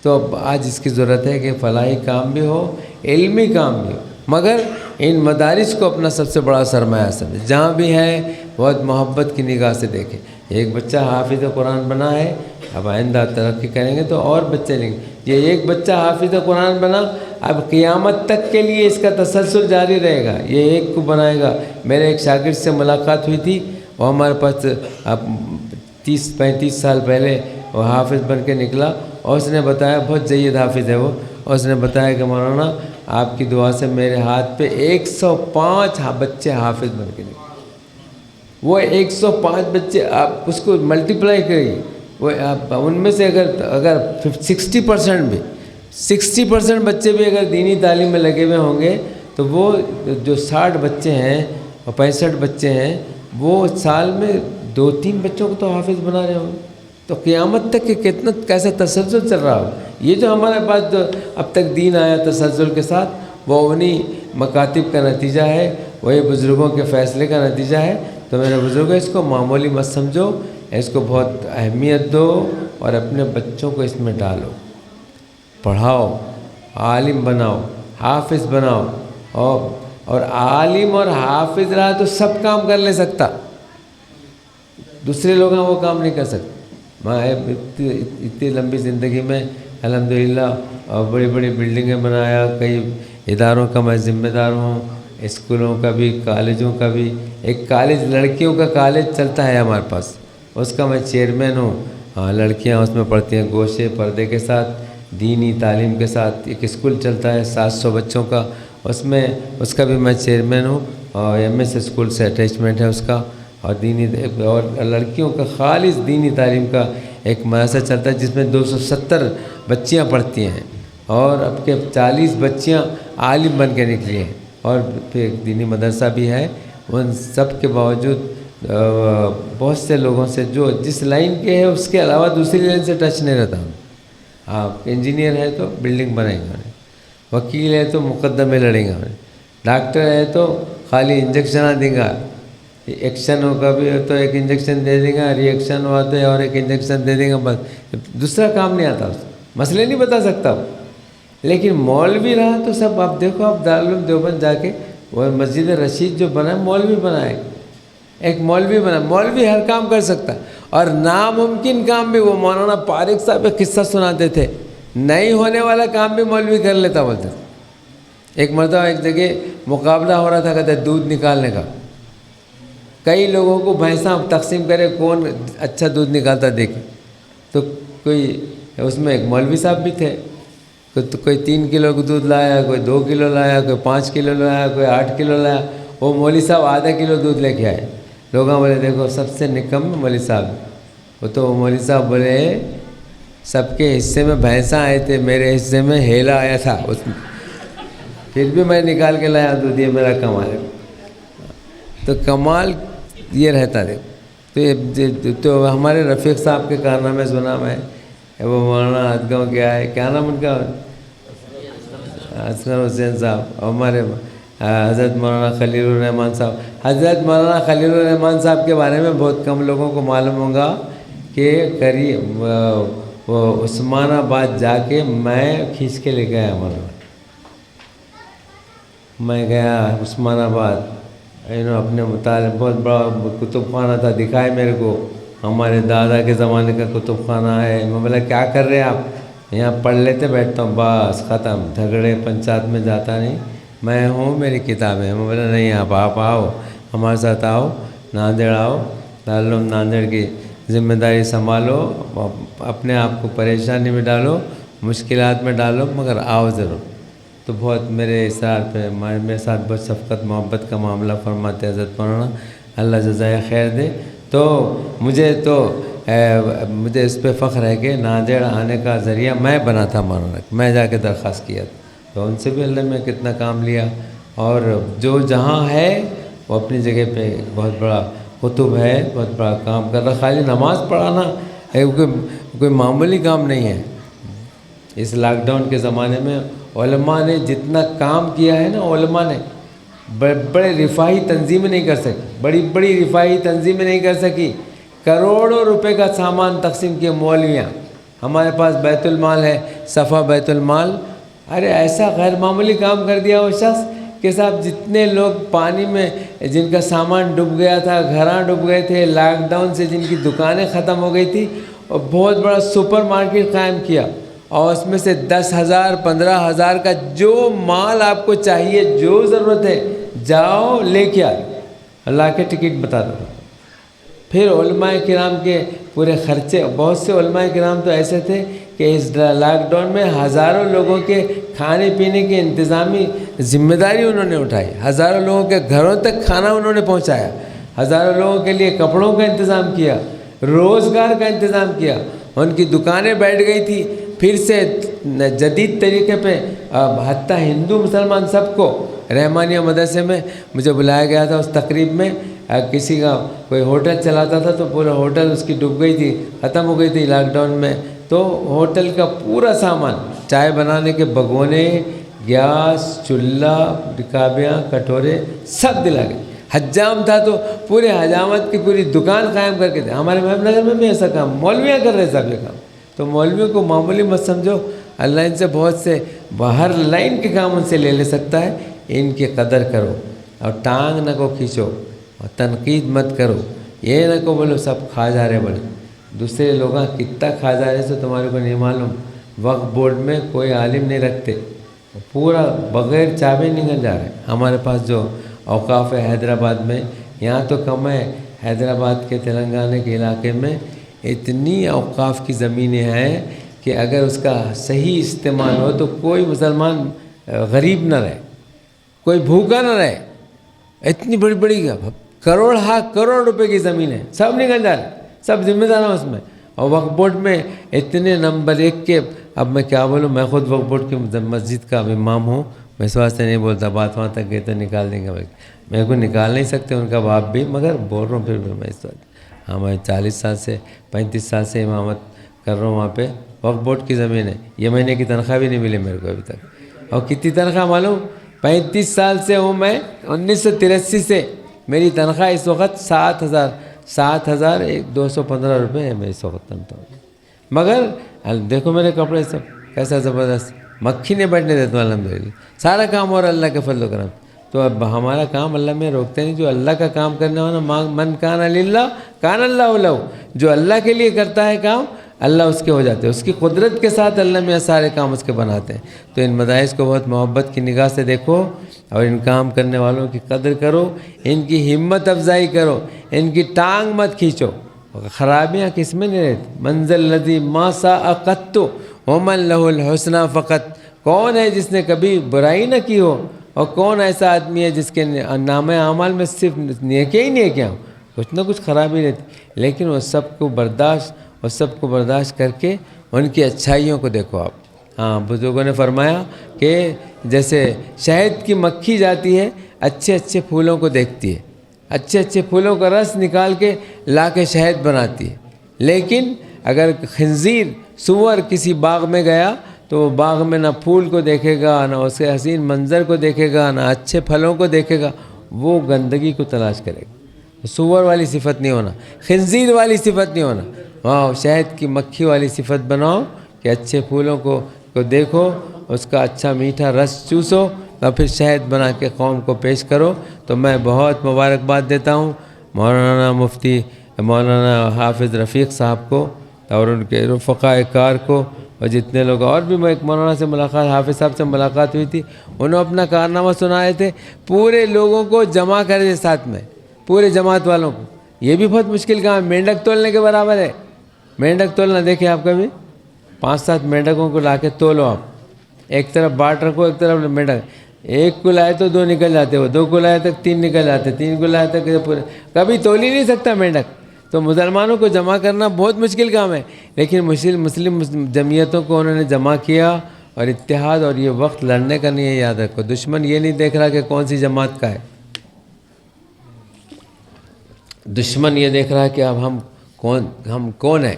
Speaker 1: تو اب آج اس کی ضرورت ہے کہ فلاحی کام بھی ہو، علمی کام بھی ہو، مگر ان مدارس کو اپنا سب سے بڑا سرمایہ سمجھے. جہاں بھی ہے بہت محبت کی نگاہ سے دیکھیں. ایک بچہ حافظ قرآن بنا ہے، اب آئندہ ترقی کریں گے تو اور بچے لیں گے. یہ ایک بچہ حافظ قرآن بنا، اب قیامت تک کے لیے اس کا تسلسل جاری رہے گا. یہ ایک کو بنائے گا. میرے ایک شاگرد سے ملاقات ہوئی تھی، وہ ہمارے پاس اب 30-35 سال پہلے وہ حافظ بن کے نکلا اور اس نے بتایا، بہت جید حافظ ہے وہ، اور اس نے بتایا کہ مولانا آپ کی دعا سے میرے ہاتھ پہ 105 بچے حافظ بن کے نکلے. وہ 105 بچے آپ اس کو ملٹیپلائی کریے، وہ ان میں سے اگر 60% بھی 60% بچے بھی اگر دینی تعلیم میں لگے ہوئے ہوں گے تو وہ جو 60 بچے ہیں اور 65 بچے ہیں وہ سال میں 2-3 بچوں کو تو حافظ بنا رہے ہوں گے. تو قیامت تک کہ کتنا کیسا تسلسل چل رہا ہو. یہ جو ہمارے پاس جو اب تک دین آیا تسلسل کے ساتھ، وہ انہی مکاتب کا نتیجہ ہے، وہی بزرگوں کے فیصلے کا نتیجہ ہے. تو میرے بزرگوں اس کو معمولی مت سمجھو، اس کو بہت اہمیت دو اور اپنے بچوں کو اس میں ڈالو، پڑھاؤ، عالم بناؤ، حافظ بناؤ. اور عالم اور حافظ رہا تو سب کام کر لے سکتا، دوسرے لوگ وہ کام نہیں کر سکتے. میں اتنی لمبی زندگی میں الحمدللہ بڑی بڑی بلڈنگیں بنایا، کئی اداروں کا میں ذمہ دار ہوں، اسکولوں کا بھی، کالجوں کا بھی. ایک کالج لڑکیوں کا کالج چلتا ہے ہمارے پاس، اس کا میں چیئرمین ہوں. لڑکیاں اس میں پڑھتی ہیں گوشے پردے کے ساتھ، دینی تعلیم کے ساتھ. ایک اسکول چلتا ہے 700 بچوں کا، اس کا بھی میں چیئرمین ہوں اور MS اسکول سے اٹیچمنٹ ہے اس کا. اور دینی اور لڑکیوں کا خالص دینی تعلیم کا ایک مدرسہ چلتا ہے جس میں 270 بچیاں پڑھتی ہیں اور اب کے 40 بچیاں عالم بن کے نکلی ہیں. اور پھر ایک دینی مدرسہ بھی ہے. ان سب کے باوجود بہت سے لوگوں سے جو جس لائن کے ہے اس کے علاوہ دوسری لائن سے ٹچ نہیں رہتا. آپ انجینئر ہے تو بلڈنگ بنائیں گے، وکیل ہے تو مقدمے لڑیں گے، ڈاکٹر ہے تو خالی انجیکشن دیں گا، ایکشن ہوگا بھی تو ایک انجیکشن دے دیں گا، ری ایکشن ہوا تو اور ایک انجیکشن دے دیں گا، بس دوسرا کام نہیں آتا. مسئلے نہیں بتا سکتا. لیکن مولوی رہا تو سب آپ دیکھو، آپ دارالعلوم دیوبند جا کے وہ مسجد رشید جو بنا مولوی بنا ہے، ایک مولوی بنا. مولوی ہر کام کر سکتا اور ناممکن کام بھی. وہ مولانا پارق صاحب ایک قصہ سناتے تھے نہیں ہونے والا کام بھی مولوی کر لیتا بولتے. ایک مرتبہ ایک جگہ مقابلہ ہو رہا تھا کہتے دودھ نکالنے کا. کئی لوگوں کو بھینساں تقسیم کرے کون اچھا دودھ نکالتا دیکھ. تو کوئی اس میں ایک مولوی صاحب بھی تھے. کوئی 3 کلو کا دودھ لایا, کوئی 2 کلو لایا, کوئی 5 کلو لایا, کوئی 8 کلو لایا. وہ مولوی صاحب آدھا کلو دودھ لے کے آئے. لوگوں بولے دیکھو سب سے نکم مولوی صاحب. وہ تو مولوی صاحب بولے سب کے حصے میں بھینساں آئے تھے, میرے حصے میں ہیلا آیا تھا اس میں, پھر بھی میں نکال کے لایا دودھ, یہ میرا کمال ہے. تو کمال یہ رہتا ہے. تو ہمارے رفیق صاحب کے کارنامے سنا میں, وہ مولانا ادگاؤں کے آئے, کیا نام ان کا, اصغر حسین صاحب. اور ہمارے حضرت مولانا خلیل الرحمان صاحب. حضرت مولانا خلیل الرحمان صاحب کے بارے میں بہت کم لوگوں کو معلوم ہوگا کہ قریب وہ عثمان آباد جا کے میں کھینچ کے لے گیا. مولانا میں گیا عثمان آباد, اپنے مطالعے, بہت بڑا کتب خانہ تھا, دکھائے میرے کو. ہمارے دادا کے زمانے کا کتب خانہ ہے. میں بولا کیا کر رہے ہیں آپ؟ یہاں پڑھ لیتے بیٹھتا ہوں, بس ختم, جھگڑے پنچایت میں جاتا نہیں, میں ہوں میری کتابیں. میں بولا نہیں آپ آؤ ہمارے ساتھ, آؤ ناندیڑ آؤ, دارالعلوم ناندیڑ کی ذمہ داری سنبھالو, اپنے آپ کو پریشانی میں ڈالو, مشکلات میں ڈالو, مگر آؤ ضرور. تو بہت میرے اصرار پہ میرے ساتھ بہت شفقت محبت کا معاملہ فرماتے حضرت مولانا, اللہ جزائے خیر دے. تو مجھے اس پہ فخر ہے کہ ناندیڑ آنے کا ذریعہ میں بنا تھا مولانا, میں جا کے درخواست کیا تھا. تو ان سے بھی اللہ میں کتنا کام لیا. اور جو جہاں ہے وہ اپنی جگہ پہ بہت بڑا کتب ہے, بہت بڑا کام کر رہا. خالی نماز پڑھانا کوئی معمولی کام نہیں ہے. اس لاک ڈاؤن کے زمانے میں علماء نے جتنا کام کیا ہے نا, علماء نے بڑے رفاہی تنظیمیں نہیں کر سکی, بڑی رفاہی تنظیمیں نہیں کر سکی. کروڑوں روپے کا سامان تقسیم کیے مولویاں. ہمارے پاس بیت المال ہے, صفا بیت المال. ارے ایسا غیر معمولی کام کر دیا وہ شخص کہ صاحب جتنے لوگ پانی میں جن کا سامان ڈوب گیا تھا, گھراں ڈوب گئے تھے, لاک ڈاؤن سے جن کی دکانیں ختم ہو گئی تھی, اور بہت بڑا سپر مارکیٹ قائم کیا. اور اس میں سے 10,000 15,000 کا جو مال آپ کو چاہیے, جو ضرورت ہے, جاؤ لے کے آئے, اللہ کے ٹکٹ بتا دو. پھر علماء کرام کے پورے خرچے, بہت سے علماء کرام تو ایسے تھے کہ اس لاک ڈاؤن میں ہزاروں لوگوں کے کھانے پینے کی انتظامی ذمہ داری انہوں نے اٹھائی. ہزاروں لوگوں کے گھروں تک کھانا انہوں نے پہنچایا, ہزاروں لوگوں کے لیے کپڑوں کا انتظام کیا, روزگار کا انتظام کیا. ان کی دکانیں بیٹھ گئی تھی. پھر سے جدید طریقے پہ حتیٰ ہندو مسلمان سب کو رحمانیہ مدرسے میں مجھے بلایا گیا تھا. اس تقریب میں کسی کا کوئی ہوٹل چلاتا تھا, تو پورا ہوٹل اس کی ڈوب گئی تھی, ختم ہو گئی تھی لاک ڈاؤن میں. تو ہوٹل کا پورا سامان, چائے بنانے کے بگونے, گیس, چولہا, رکابیاں, کٹورے, سب دلا گئے. حجام تھا تو پورے حجامت کی پوری دکان قائم کر کے تھے. ہمارے محبوب نگر میں بھی ایسا کام مولویاں کر رہے سب یہ کام. تو مولویوں کو معمولی مت سمجھو, اللہ ان سے بہت سے باہر لائن کے کام ان سے لے سکتا ہے. ان کی قدر کرو اور ٹانگ نہ کو کھینچو اور تنقید مت کرو. یہ نہ کو بولو سب کھا جا رہے, بولے دوسرے لوگ کتنا کھا جا رہے سو تمہارے کو نہیں معلوم. وقف بورڈ میں کوئی عالم نہیں رکھتے, پورا بغیر چابے نکل جا رہے. ہمارے پاس جو اوقاف ہے حیدرآباد میں, یہاں تو کم ہے, حیدرآباد کے تلنگانہ کے علاقے میں اتنی اوقاف کی زمینیں ہیں کہ اگر اس کا صحیح استعمال ہو تو کوئی مسلمان غریب نہ رہے, کوئی بھوکا نہ رہے. اتنی بڑی بڑی کروڑ روپے کی زمین ہے, سب نکل جا رہے, سب ذمہ دار ہیں اس میں. اور وقف بورڈ میں اتنے نمبر 1 کے, اب میں کیا بولوں, میں خود وقف بورڈ کی مسجد کا امام ہوں, میں اس واسطے نہیں بولتا, بات وہاں تک گئے تو نکال دیں گے. میرے کو نکال نہیں سکتے ان کا باپ بھی, مگر بول رہا ہوں پھر بھی میں اس وقت. ہاں میں 40 سال سے 35 سال سے امامت کر رہا ہوں وہاں پہ. وقف بورڈ کی زمین ہے, یہ مہینے کی تنخواہ بھی نہیں ملی میرے کو ابھی تک. اور کتنی تنخواہ معلوم, 35 سال سے ہوں میں, 1983 سے میری تنخواہ اس وقت 7,215 روپے ہے. میں اس وقت تنخواہ, مگر دیکھو میرے کپڑے سب کیسا زبردست, مکھی نے بیٹھنے دیتا ہوں الحمدللہ. سارا کام اور اللہ کے فضل و کرم. تو اب ہمارا کام اللہ میں روکتے نہیں. جو اللہ کا کام کرنے والا, من کان للہ کان اللہ لہ, جو اللہ کے لیے کرتا ہے کام, اللہ اس کے ہو جاتے ہیں، اس کی قدرت کے ساتھ اللہ میاں سارے کام اس کے بناتے ہیں۔ تو ان مدارس کو بہت محبت کی نگاہ سے دیکھو اور ان کام کرنے والوں کی قدر کرو، ان کی ہمت افزائی کرو، ان کی ٹانگ مت کھینچو۔ خرابیاں کس میں نہیں رہتی؟ منزل الذی ما ساء قط ومن لہ الحسنی فقط، کون ہے جس نے کبھی برائی نہ کی ہو، اور کون ایسا آدمی ہے جس کے نامہ اعمال میں صرف نیکیاں ہی نیکیاں ہوں، کچھ نہ کچھ خرابی رہتی، لیکن وہ سب کو برداشت کر کے ان کی اچھائیوں کو دیکھو آپ۔ ہاں، بزرگوں نے فرمایا کہ جیسے شہد کی مکھی جاتی ہے اچھے اچھے پھولوں کو دیکھتی ہے، اچھے اچھے پھولوں کا رس نکال کے لا کے شہد بناتی ہے، لیکن اگر خنزیر سور کسی باغ میں گیا تو وہ باغ میں نہ پھول کو دیکھے گا، نہ اس کے حسین منظر کو دیکھے گا، نہ اچھے پھلوں کو دیکھے گا، وہ گندگی کو تلاش کرے گا۔ سور والی صفت نہیں ہونا، خنزیر والی صفت نہیں ہونا، وہاں شہد کی مکھی والی صفت بناؤ کہ اچھے پھولوں کو دیکھو، اس کا اچھا میٹھا رس چوسو اور پھر شہد بنا کے قوم کو پیش کرو۔ تو میں بہت مبارکباد دیتا ہوں مولانا مفتی مولانا حافظ رفیق صاحب کو اور ان کے رفقاء کار کو، اور جتنے لوگ، اور بھی میں ایک مولانا سے ملاقات، حافظ صاحب سے ملاقات ہوئی تھی، انہوں اپنا کارنامہ سنائے تھے، پورے لوگوں کو جمع کرے تھے ساتھ میں، پورے جماعت والوں کو۔ یہ بھی بہت مشکل کام ہے، مینڈک تولنے کے برابر ہے۔ مینڈک تولنا دیکھیں آپ کبھی، 5-7 مینڈکوں کو لا کے تولو آپ، ایک طرف باٹ رکھو، ایک طرف مینڈک، ایک کو لائے تو 2 نکل جاتے ہو، 2 کو لائے تک 3 نکل جاتے، 3 کو لائے تک پورے، کبھی تول ہی نہیں سکتا مینڈک۔ تو مسلمانوں کو جمع کرنا بہت مشکل کام ہے، لیکن مسلم جمعیتوں کو انہوں نے جمع کیا، اور اتحاد، اور یہ وقت لڑنے کا نہیں ہے، یاد رکھو۔ دشمن یہ نہیں دیکھ رہا کہ کون سی جماعت کا ہے، دشمن یہ دیکھ رہا ہے کہ اب ہم کون ہیں،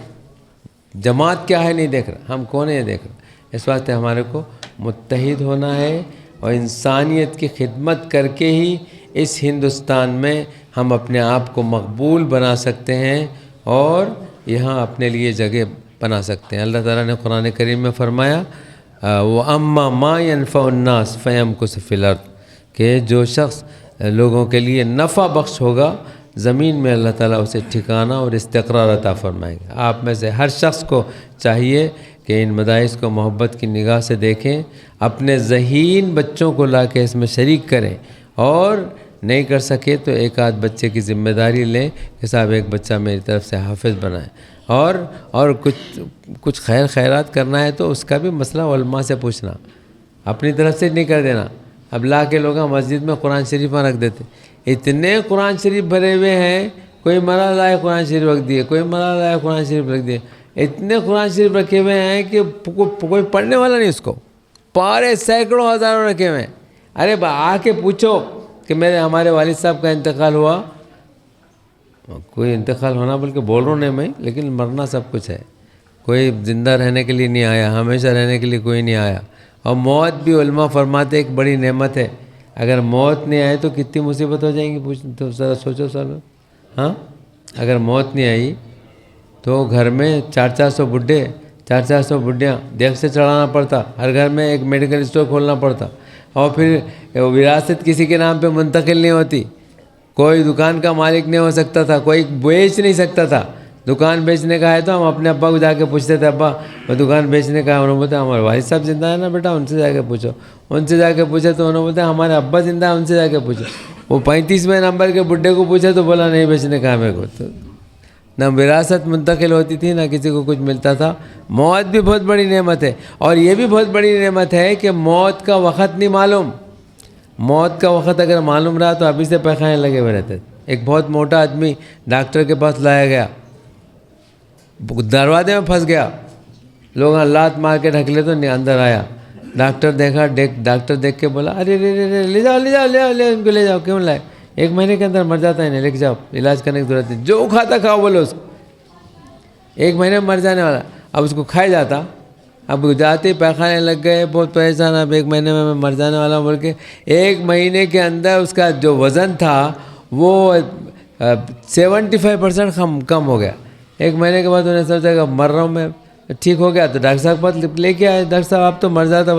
Speaker 1: جماعت کیا ہے نہیں دیکھ رہا، ہم کون ہیں یہ دیکھ رہا۔ اس واسطے ہمارے کو متحد ہونا ہے، اور انسانیت کی خدمت کر کے ہی اس ہندوستان میں ہم اپنے آپ کو مقبول بنا سکتے ہیں، اور یہاں اپنے لیے جگہ بنا سکتے ہیں۔ اللہ تعالیٰ نے قرآن کریم میں فرمایا وَأَمَّا مَا يَنْفَعُ النَّاسَ فَيَمْكُثُ فِي الْأَرْضِ، کہ جو شخص لوگوں کے لیے نفع بخش ہوگا زمین میں اللہ تعالیٰ اسے ٹھکانہ اور استقرار عطا فرمائیں گے۔ آپ میں سے ہر شخص کو چاہیے کہ ان مدارس کو محبت کی نگاہ سے دیکھیں، اپنے ذہین بچوں کو لا کے اس میں شریک کریں، اور نہیں کر سکے تو ایک آدھ بچے کی ذمہ داری لیں کہ صاحب ایک بچہ میری طرف سے حافظ بنائیں، اور کچھ خیرات کرنا ہے تو اس کا بھی مسئلہ علماء سے پوچھنا، اپنی طرف سے نہیں کر دینا۔ اب لا کے لوگ مسجد میں قرآن شریف میں رکھ دیتے، اتنے قرآن شریف بھرے ہوئے ہیں، کوئی مرا لائے قرآن شریف رکھ دیے، کوئی مرا لائے قرآن شریف رکھ دیے، اتنے قرآن شریف رکھے ہوئے ہیں کہ کوئی پڑھنے والا نہیں اس کو، پارے سینکڑوں ہزاروں رکھے ہوئے ہیں۔ ارے آ کے پوچھو کہ ہمارے والد صاحب کا انتقال ہوا، کوئی انتقال ہونا بلکہ بول رہا ہوں نہیں میں، لیکن مرنا سب کچھ ہے، کوئی زندہ رہنے کے لیے نہیں آیا، ہمیشہ رہنے کے لیے کوئی نہیں آیا۔ اور موت بھی علماء فرماتے ایک بڑی نعمت ہے، اگر موت نہیں آئے تو کتنی مصیبت ہو جائیں گی، تو ذرا سوچو سر۔ ہاں، اگر موت نہیں آئی تو گھر میں 400 بڈھے، 400 بڈھیاں دیکھ سے چڑھانا پڑتا، ہر گھر میں ایک میڈیکل اسٹور کھولنا پڑتا، اور پھر وراثت کسی کے نام پہ منتقل نہیں ہوتی، کوئی دکان کا مالک نہیں ہو سکتا تھا، کوئی بیچ نہیں سکتا تھا۔ دکان بیچنے کا ہے تو ہم اپنے ابا کو جا کے پوچھتے تھے، ابا وہ دکان بیچنے کا ہے، انہوں نے بولتے ہمارے والد صاحب زندہ ہے نا بیٹا، ان سے جا کے پوچھو، ان سے جا کے پوچھے تو انہوں نے بولتے ہمارے ابا زندہ ہے، ان سے جا کے پوچھو۔ وہ 35ویں نمبر کے بڈھے کو پوچھے تو بولا نہیں بیچنے کا ہے میرے کو۔ تو نہ وراثت منتقل ہوتی تھی، نہ کسی کو کچھ ملتا تھا۔ موت بھی بہت بڑی نعمت ہے، اور یہ بھی بہت بڑی نعمت ہے کہ موت کا وقت نہیں معلوم۔ موت کا وقت اگر معلوم رہا تو ابھی سے پیخانے لگے ہوئے رہتے۔ ایک بہت موٹا آدمی ڈاکٹر کے پاس لایا گیا، دروازے میں پھنس گیا، لوگ لات مار کے ڈھکلے تو اندر آیا، ڈاکٹر دیکھا، ڈاکٹر دیکھ کے بولا ارے رے لے جاؤ لے جاؤ لے جاؤ ان کو لے جاؤ، کیوں لائے، 1 مہینے کے اندر مر جاتا ہے، انہیں لے کے جاؤ، علاج کرنے کی ضرورت نہیں، جو کھاتا کھاؤ بولو اس کو، 1 مہینے میں مر جانے والا۔ اب اس کو کھایا جاتا، اب جاتے پیخانے لگ گئے، بہت پریشان، اب 1 مہینے میں میں مر جانے والا ہوں بول کے 1 مہینے کے اندر اس کا جو وزن تھا وہ 75% کم ہو گیا۔ 1 مہینے کے بعد انہیں سوچا کہ مر رہا ہوں میں، ٹھیک ہو گیا تو ڈاکٹر صاحب کے پاس لے کے آئے، ڈاکٹر صاحب آپ تو مر جاتا،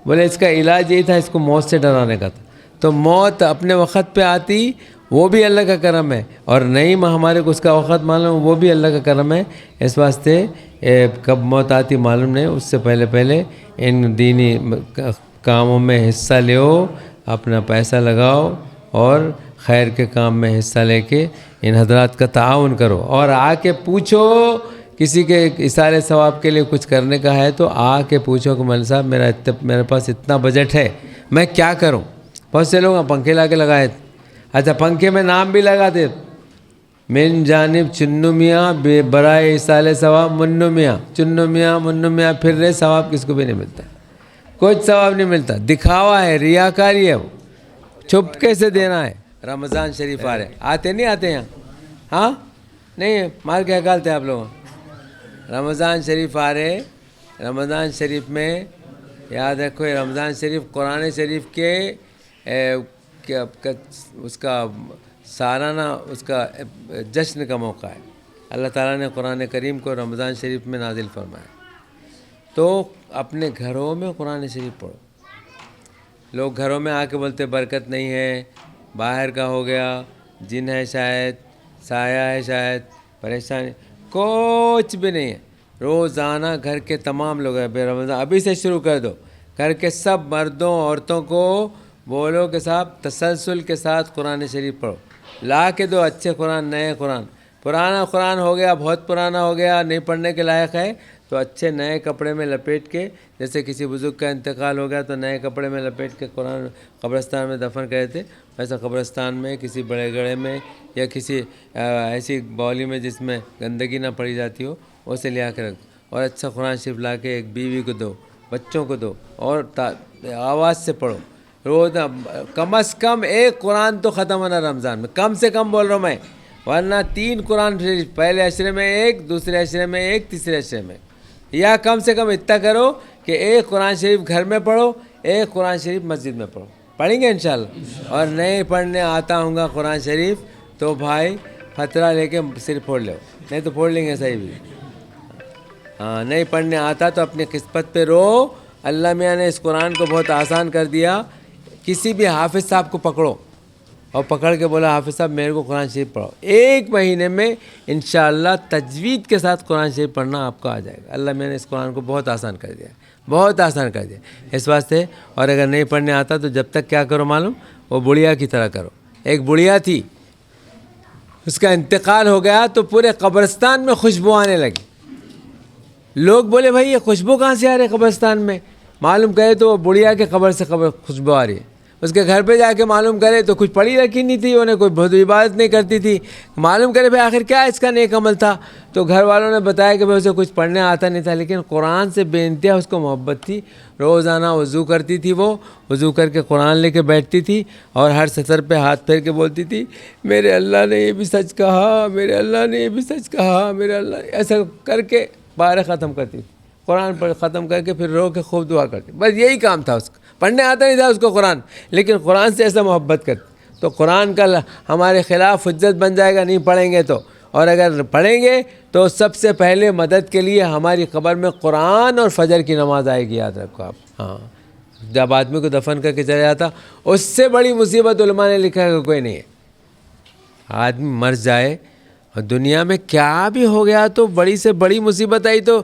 Speaker 1: بولے اس کا علاج یہی تھا، اس کو موت سے ڈرانے کا تھا۔ تو موت اپنے وقت پہ آتی، وہ بھی اللہ کا کرم ہے، اور نہیں ہمارے کو اس کا وقت معلوم، وہ بھی اللہ کا کرم ہے۔ اس واسطے کب موت آتی معلوم نہیں، اس سے پہلے ان دینی کاموں میں حصہ لیو، اپنا پیسہ لگاؤ اور خیر کے کام میں حصہ لے کے ان حضرات کا تعاون کرو، اور آ کے پوچھو کسی کے اثارِ ثواب کے لیے کچھ کرنے کا ہے تو آ کے پوچھو کہ مولوی صاحب میرے پاس اتنا بجٹ ہے، میں کیا کروں؟ بہت سے لوگ پنکھے لا کے لگائے، اچھا پنکھے میں نام بھی لگاتے، من جانب چنو میاں برائے ایصال ثواب منو میاں، چنو میاں منو میاں پھر رہے، ثواب کس کو بھی نہیں ملتا، کچھ ثواب نہیں ملتا، دکھاوا ہے، ریاکاری ہے، وہ چھپکے سے دینا ہے۔ رمضان شریف آ رہے، آتے نہیں آتے یہاں؟ ہاں نہیں مار کے ہکالتے آپ لوگ۔ رمضان شریف آ رہے، رمضان شریف میں یاد رکھو، رمضان شریف قرآن شریف کے اس کا سالانہ اس کا جشن کا موقع ہے۔ اللہ تعالیٰ نے قرآن کریم کو رمضان شریف میں نازل فرمایا، تو اپنے گھروں میں قرآن شریف پڑھو۔ لوگ گھروں میں آ کے بولتے برکت نہیں ہے، باہر کا ہو گیا، جن ہے شاید، سایہ ہے شاید، پریشانی، کچھ بھی نہیں ہے۔ روزانہ گھر کے تمام لوگ بے رمضان ابھی سے شروع کر دو، گھر کے سب مردوں عورتوں کو بولو کہ صاحب تسلسل کے ساتھ قرآن شریف پڑھو، لا کے دو اچھے قرآن، نئے قرآن۔ پرانا قرآن ہو گیا، بہت پرانا ہو گیا، نہیں پڑھنے کے لائق ہے، تو اچھے نئے کپڑے میں لپیٹ کے، جیسے کسی بزرگ کا انتقال ہو گیا تو نئے کپڑے میں لپیٹ کے قرآن قبرستان میں دفن کرے تھے، ویسا قبرستان میں کسی بڑے گڑھے میں یا کسی ایسی باولی میں جس میں گندگی نہ پڑی جاتی ہو، اسے لے آ کے رکھ دو، اور اچھا قرآن شریف لا کے ایک بیوی کو دو، بچوں کو دو، اور آواز سے پڑھو۔ روز کم از کم ایک قرآن تو ختم ہونا رمضان میں، کم سے کم بول رہا ہوں میں، ورنہ 3 قرآن شریف، پہلے عشرے میں ایک، دوسرے عشرے میں ایک، تیسرے عشرے میں، یا کم سے کم اتنا کرو کہ ایک قرآن شریف گھر میں پڑھو، ایک قرآن شریف مسجد میں پڑھو۔ پڑھیں گے انشاءاللہ؟ اور نہیں پڑھنے آتا ہوں گا قرآن شریف تو بھائی خطرہ لے کے سر پھوڑ لو، نہیں تو پھوڑ لیں گے صحیح بھی۔ ہاں نہیں پڑھنے آتا تو اپنی قسمت پہ رو، اللہ میاں نے اس قرآن کو بہت آسان کر دیا۔ کسی بھی حافظ صاحب کو پکڑو اور پکڑ کے بولا حافظ صاحب میرے کو قرآن شریف پڑھو، 1 مہینے میں انشاءاللہ تجوید کے ساتھ قرآن شریف پڑھنا آپ کو آ جائے گا۔ اللہ میں نے اس قرآن کو بہت آسان کر دیا، بہت آسان کر دیا اس واسطے۔ اور اگر نہیں پڑھنے آتا تو جب تک کیا کرو معلوم، وہ بڑھیا کی طرح کرو۔ ایک بڑھیا تھی، اس کا انتقال ہو گیا تو پورے قبرستان میں خوشبو آنے لگی۔ لوگ بولے بھائی یہ خوشبو کہاں سے آ رہی ہے قبرستان میں؟ معلوم کرے تو وہ بڑھیا کے قبر سے خوشبو آ رہی ہے۔ اس کے گھر پہ جا کے معلوم کرے تو کچھ پڑھی رکھی نہیں تھی، انہیں کوئی بہت عبادت نہیں کرتی تھی۔ معلوم کرے بھائی آخر کیا اس کا نیک عمل تھا، تو گھر والوں نے بتایا کہ بھائی اسے کچھ پڑھنے آتا نہیں تھا، لیکن قرآن سے بے انتہا اس کو محبت تھی۔ روزانہ وضو کرتی تھی، وہ وضو کر کے قرآن لے کے بیٹھتی تھی اور ہر سطر پہ ہاتھ پھیر کے بولتی تھی میرے اللہ نے یہ بھی سچ کہا، میرے اللہ نے یہ بھی سچ کہا، میرے اللہ نے، ایسا کر کے پارے ختم کرتی تھی۔ قرآن پڑھ ختم کر کے پھر رو کے خوب دعا کرتی، بس یہی کام تھا اس کا۔ پڑھنے آتا نہیں تھا اس کو قرآن، لیکن قرآن سے ایسا محبت کرتی۔ تو قرآن کا ہمارے خلاف حجت بن جائے گا نہیں پڑھیں گے تو، اور اگر پڑھیں گے تو سب سے پہلے مدد کے لیے ہماری قبر میں قرآن اور فجر کی نماز آئے گی، یاد رکھو آپ۔ ہاں جب آدمی کو دفن کر کے چلا جاتا، اس سے بڑی مصیبت علماء نے لکھا ہے کہ کوئی نہیں ہے۔ آدمی مر جائے اور دنیا میں کیا بھی ہو گیا تو بڑی سے بڑی مصیبت آئی تو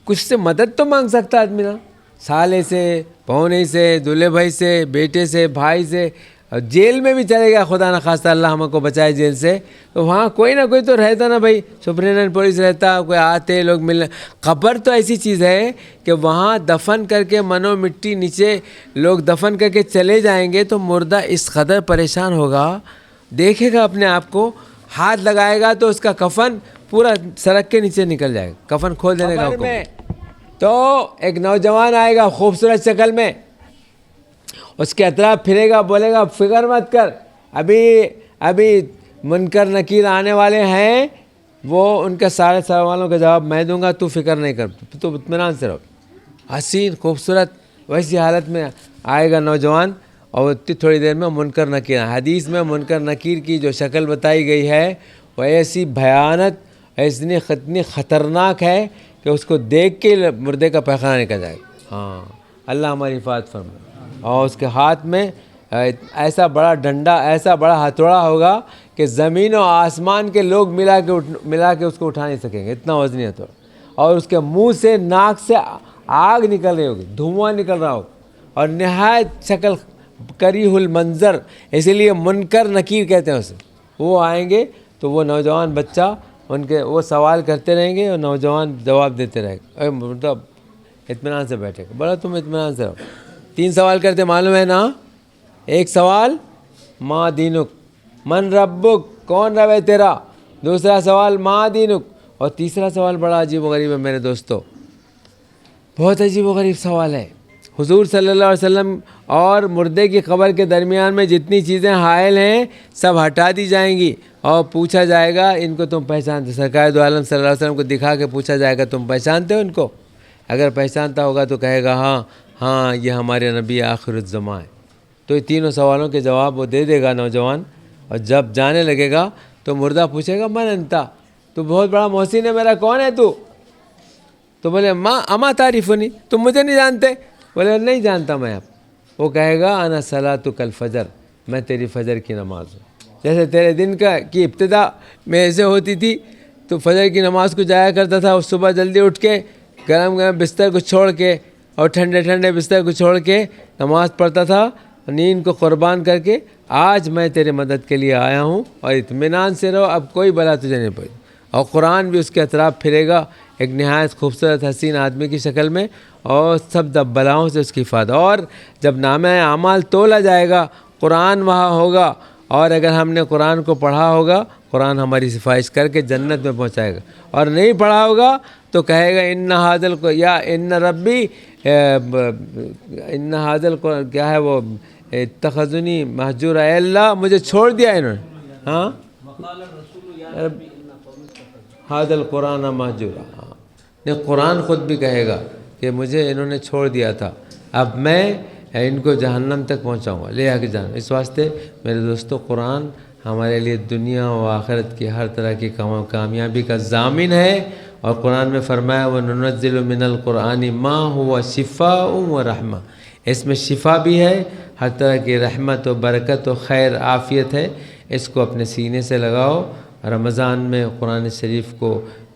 Speaker 1: کچھ سے مدد تو مانگ سکتا آدمی نا، سالے سے، پونے سے، دولہے بھائی سے، بیٹے سے، بھائی سے۔ جیل میں بھی چلے گا، خدا نخواستہ اللہ ہم کو بچائے جیل سے، تو وہاں کوئی نہ کوئی تو رہتا نا بھائی، سپرنٹینڈنٹ پولیس رہتا، کوئی آتے لوگ ملنے۔ قبر تو ایسی چیز ہے کہ وہاں دفن کر کے منو مٹی نیچے لوگ دفن کر کے چلے جائیں گے تو مردہ اس قدر پریشان ہوگا، دیکھے گا اپنے آپ کو، ہاتھ لگائے گا تو اس کا کفن پورا سڑک کے نیچے نکل جائے گا، کفن کھول دینے کا حکم۔ تو ایک نوجوان آئے گا خوبصورت شکل میں، اس کے اطراف پھرے گا، بولے گا فکر مت کر، ابھی منکر نکیر آنے والے ہیں، وہ ان کے سارے سوالوں کا جواب میں دوں گا، تو فکر نہیں کر، تو اطمینان سے رہو۔ حسین خوبصورت ویسی حالت میں آئے گا نوجوان، اور اتنی تھوڑی دیر میں منکر نکیر۔ حدیث میں منکر نکیر کی جو شکل بتائی گئی ہے وہ ایسی بھیانک، اتنی خطرناک ہے کہ اس کو دیکھ کے مردے کا پیخانہ نکل جائے گا۔ ہاں اللہ ہماری حفاظت فرمائے۔ اور اس کے ہاتھ میں ایسا بڑا ڈنڈا، ایسا بڑا ہتھوڑا ہوگا کہ زمین و آسمان کے لوگ ملا کے اس کو اٹھا نہیں سکیں گے، اتنا وزنی ہتھوڑا، اور اس کے منہ سے، ناک سے آگ نکل رہی ہوگی، دھواں نکل رہا ہوگا، اور نہایت شکل کریہ المنظر، اسی لیے منکر نکیر کہتے ہیں اسے۔ وہ آئیں گے تو وہ نوجوان بچہ وہ سوال کرتے رہیں گے اور نوجوان جواب دیتے رہے گا، مطلب اطمینان سے بیٹھے گا۔ بولا تم اطمینان سے رہو۔ 3 سوال کرتے معلوم ہے نا؟ ایک سوال ما دینک، من ربک، کون رب ہے تیرا؟ دوسرا سوال ما دینک، اور تیسرا سوال بڑا عجیب و غریب ہے میرے دوستو، بہت عجیب و غریب سوال ہے۔ حضور صلی اللہ علیہ وسلم اور مردے کی قبر کے درمیان میں جتنی چیزیں حائل ہیں سب ہٹا دی جائیں گی، اور پوچھا جائے گا ان کو تم پہچانتے؟ سرکار دو عالم صلی اللہ علیہ وسلم کو دکھا کے پوچھا جائے گا تم پہچانتے ہو ان کو؟ اگر پہچانتا ہوگا تو کہے گا ہاں یہ ہمارے نبی آخر الزماں ہے۔ تو یہ تینوں سوالوں کے جواب وہ دے دے گا نوجوان، اور جب جانے لگے گا تو مردہ پوچھے گا من انتا، تو بہت بڑا محسن ہے میرا، کون ہے تو بولے اما تعریفنی، تم مجھے نہیں جانتے؟ بولے نہیں جانتا میں آپ۔ وہ کہے گا انا صلاتک الفجر، میں تیری فجر کی نماز ہوں۔ جیسے تیرے دن کی ابتدا میں ایسے ہوتی تھی تو فجر کی نماز کو جایا کرتا تھا، اس صبح جلدی اٹھ کے گرم بستر کو چھوڑ کے اور ٹھنڈے بستر کو چھوڑ کے نماز پڑھتا تھا نیند کو قربان کر کے۔ آج میں تیرے مدد کے لیے آیا ہوں اور اطمینان سے رہو، اب کوئی بلا تجھے نہیں پڑے۔ اور قرآن بھی اس کے اطراف پھرے گا ایک نہایت خوبصورت حسین آدمی کی شکل میں، اور سب بلاؤں سے اس کی حفاظت۔ اور جب نامہ اعمال تولا جائے گا قرآن وہاں ہوگا، اور اگر ہم نے قرآن کو پڑھا ہوگا قرآن ہماری سفارش کر کے جنت میں پہنچائے گا، اور نہیں پڑھا ہوگا تو کہے گا ان ربی ان حاضل کیا ہے وہ اتخذنی مہجور، اے اللہ مجھے چھوڑ دیا انہوں نے، ہاں حاضل قرآن مہجورا، نہیں قرآن خود بھی کہے گا کہ مجھے انہوں نے چھوڑ دیا تھا، اب میں ان کو جہنم تک پہنچاؤں گا، لے آ کے جہنم۔ اس واسطے میرے دوستو قرآن ہمارے لیے دنیا و آخرت کی ہر طرح کی کامیابی کا ضامن ہے، اور قرآن میں فرمایا وَنُنَزِّلُ مِنَ الْقُرْآنِ مَا هُوَ شِفَاءٌ وَرَحْمَةٌ، اس میں شفا بھی ہے، ہر طرح کی رحمت و برکت و خیر عافیت ہے۔ اس کو اپنے سینے سے لگاؤ، رمضان میں قرآن شریف کو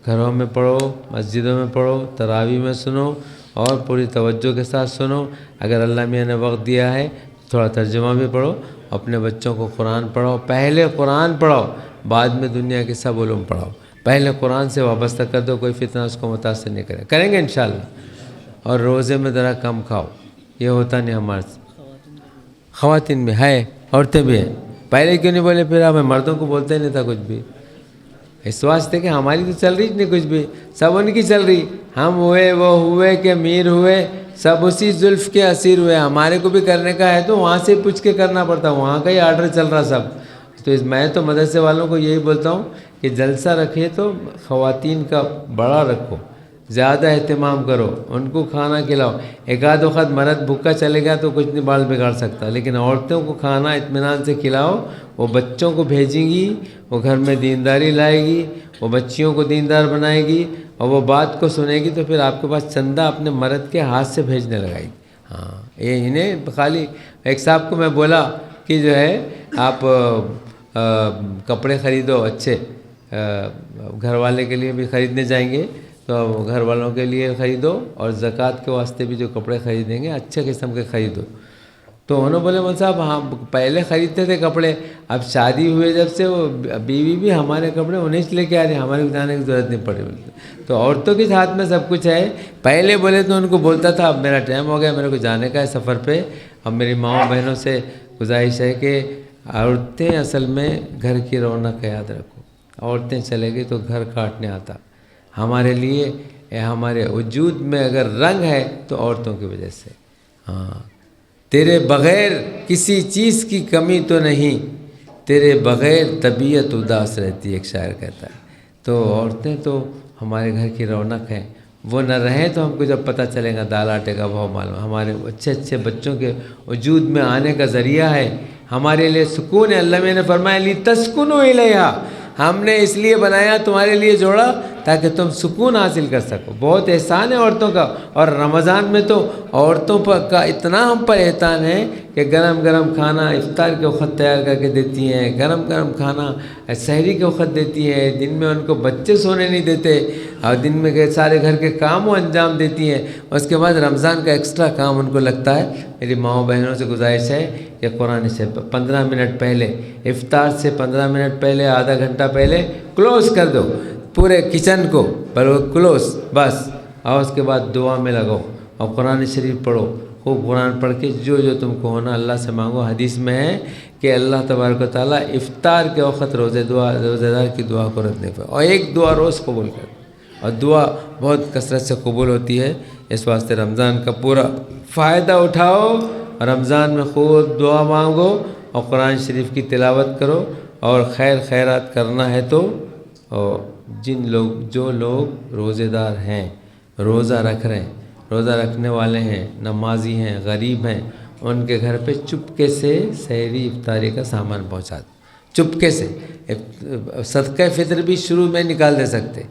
Speaker 1: گھروں میں پڑھو، مسجدوں میں پڑھو، تراویح میں سنو، اور پوری توجہ کے ساتھ سنو۔ اگر اللہ میاں نے وقت دیا ہے تھوڑا ترجمہ بھی پڑھو، اپنے بچوں کو قرآن پڑھاؤ، پہلے قرآن پڑھاؤ بعد میں دنیا کے سب علوم پڑھاؤ، پہلے قرآن سے وابستہ کر دو، کوئی فتنہ اس کو متاثر نہیں کریں گے انشاءاللہ۔ اور روزے میں ذرا کم کھاؤ، یہ ہوتا نہیں ہمارے سے، خواتین میں ہے، عورتیں بھی ہیں، پہلے کیوں نہیں بولے؟ پھر ہمیں مردوں کو بولتے ہی نہیں تھا کچھ بھی، اس واسطے کہ ہماری تو چل رہی نہیں کچھ بھی، سب ان کی چل رہی، ہم ہوئے وہ ہوئے کہ میر ہوئے، سب اسی زلف کے اسیر ہوئے۔ ہمارے کو بھی کرنے کا ہے تو وہاں سے پوچھ کے کرنا پڑتا، وہاں کا ہی آرڈر چل رہا سب۔ تو میں تو مدرسے والوں کو یہی بولتا ہوں کہ جلسہ رکھے تو خواتین کا بڑا رکھو، زیادہ اہتمام کرو، ان کو کھانا کھلاؤ۔ ایک آدھ وقت مرد بھوکا چلے گا تو کچھ نہیں بال بگاڑ سکتا، لیکن عورتوں کو کھانا اطمینان سے کھلاؤ، وہ بچوں کو بھیجیں گی، وہ گھر میں دینداری لائے گی، وہ بچیوں کو دیندار بنائے گی، اور وہ بات کو سنے گی تو پھر آپ کے پاس چندہ اپنے مرد کے ہاتھ سے بھیجنے لگائے گی۔ ہاں یہ انہیں خالی ایک صاحب کو میں بولا کہ جو ہے آپ کپڑے خریدو اچھے، گھر والے کے لیے بھی خریدنے جائیں گے تو گھر والوں کے لیے خریدو، اور زکوٰۃ کے واسطے بھی جو کپڑے خریدیں گے اچھے قسم کے خریدو۔ تو انہوں نے بولے مول صاحب ہاں پہلے خریدتے تھے کپڑے، اب شادی ہوئے جب سے وہ بیوی بھی ہمارے کپڑے انہیں سے لے کے آ رہے ہیں، ہمارے کو جانے کی ضرورت نہیں پڑی۔ تو عورتوں کے ہاتھ میں سب کچھ ہے، پہلے بولے تو ان کو بولتا تھا اب میرا ٹائم ہو گیا، میرے کو جانے کا ہے سفر پہ۔ اب میری ماؤں بہنوں سے گزارش ہے کہ عورتیں اصل میں گھر کی رونق یاد رکھو، عورتیں چلے گئی تو گھر کاٹنے آتا۔ ہمارے لیے ہمارے وجود میں اگر رنگ ہے تو عورتوں کی وجہ سے۔ ہاں تیرے بغیر کسی چیز کی کمی تو نہیں، تیرے بغیر طبیعت اداس رہتی، ایک شاعر کہتا ہے۔ تو عورتیں تو ہمارے گھر کی رونق ہیں، وہ نہ رہیں تو ہم کو جب پتہ چلے گا دال آٹے کا بھاؤ معلوم، ہمارے اچھے اچھے بچوں کے وجود میں آنے کا ذریعہ ہے، ہمارے لیے سکون ہے۔ اللہ میں نے فرمایا لی تسکنوا الیہا، ہم نے اس لیے بنایا، تمہارے لیے جوڑا تاکہ تم سکون حاصل کر سکو۔ بہت احسان ہے عورتوں کا، اور رمضان میں تو عورتوں کا اتنا ہم پر احسان ہے کہ گرم گرم کھانا افطار کے وقت تیار کر کے دیتی ہیں، گرم گرم کھانا سحری کے وقت دیتی ہیں، دن میں ان کو بچے سونے نہیں دیتے، اور دن میں سارے گھر کے کاموں انجام دیتی ہیں۔ اس کے بعد رمضان کا ایکسٹرا کام ان کو لگتا ہے۔ میری ماؤں بہنوں سے گزارش ہے کہ قرآن سے 15 منٹ پہلے، افطار سے 15 منٹ پہلے، آدھا گھنٹہ پہلے کلوز کر دو پورے کچن کو، کلوز بس، اور اس کے بعد دعا میں لگو اور قرآن شریف پڑھو، خوب قرآن پڑھ کے جو تم کو ہونا اللہ سے مانگو۔ حدیث میں ہے کہ اللہ تبارک و تعالیٰ افطار کے وقت روزے دار کی دعا کو رد نہیں پائے، اور ایک دعا روز قبول کر، اور دعا بہت کثرت سے قبول ہوتی ہے۔ اس واسطے رمضان کا پورا فائدہ اٹھاؤ، رمضان میں خوب دعا مانگو اور قرآن شریف کی تلاوت کرو، اور خیر خیرات کرنا ہے تو جو لوگ روزے دار ہیں، روزہ رکھ رہے ہیں، روزہ رکھنے والے ہیں، نمازی ہیں، غریب ہیں، ان کے گھر پہ چپکے سے سحری افطاری کا سامان پہنچا دو، چپکے سے۔ صدقہ فطر بھی شروع میں نکال دے سکتے،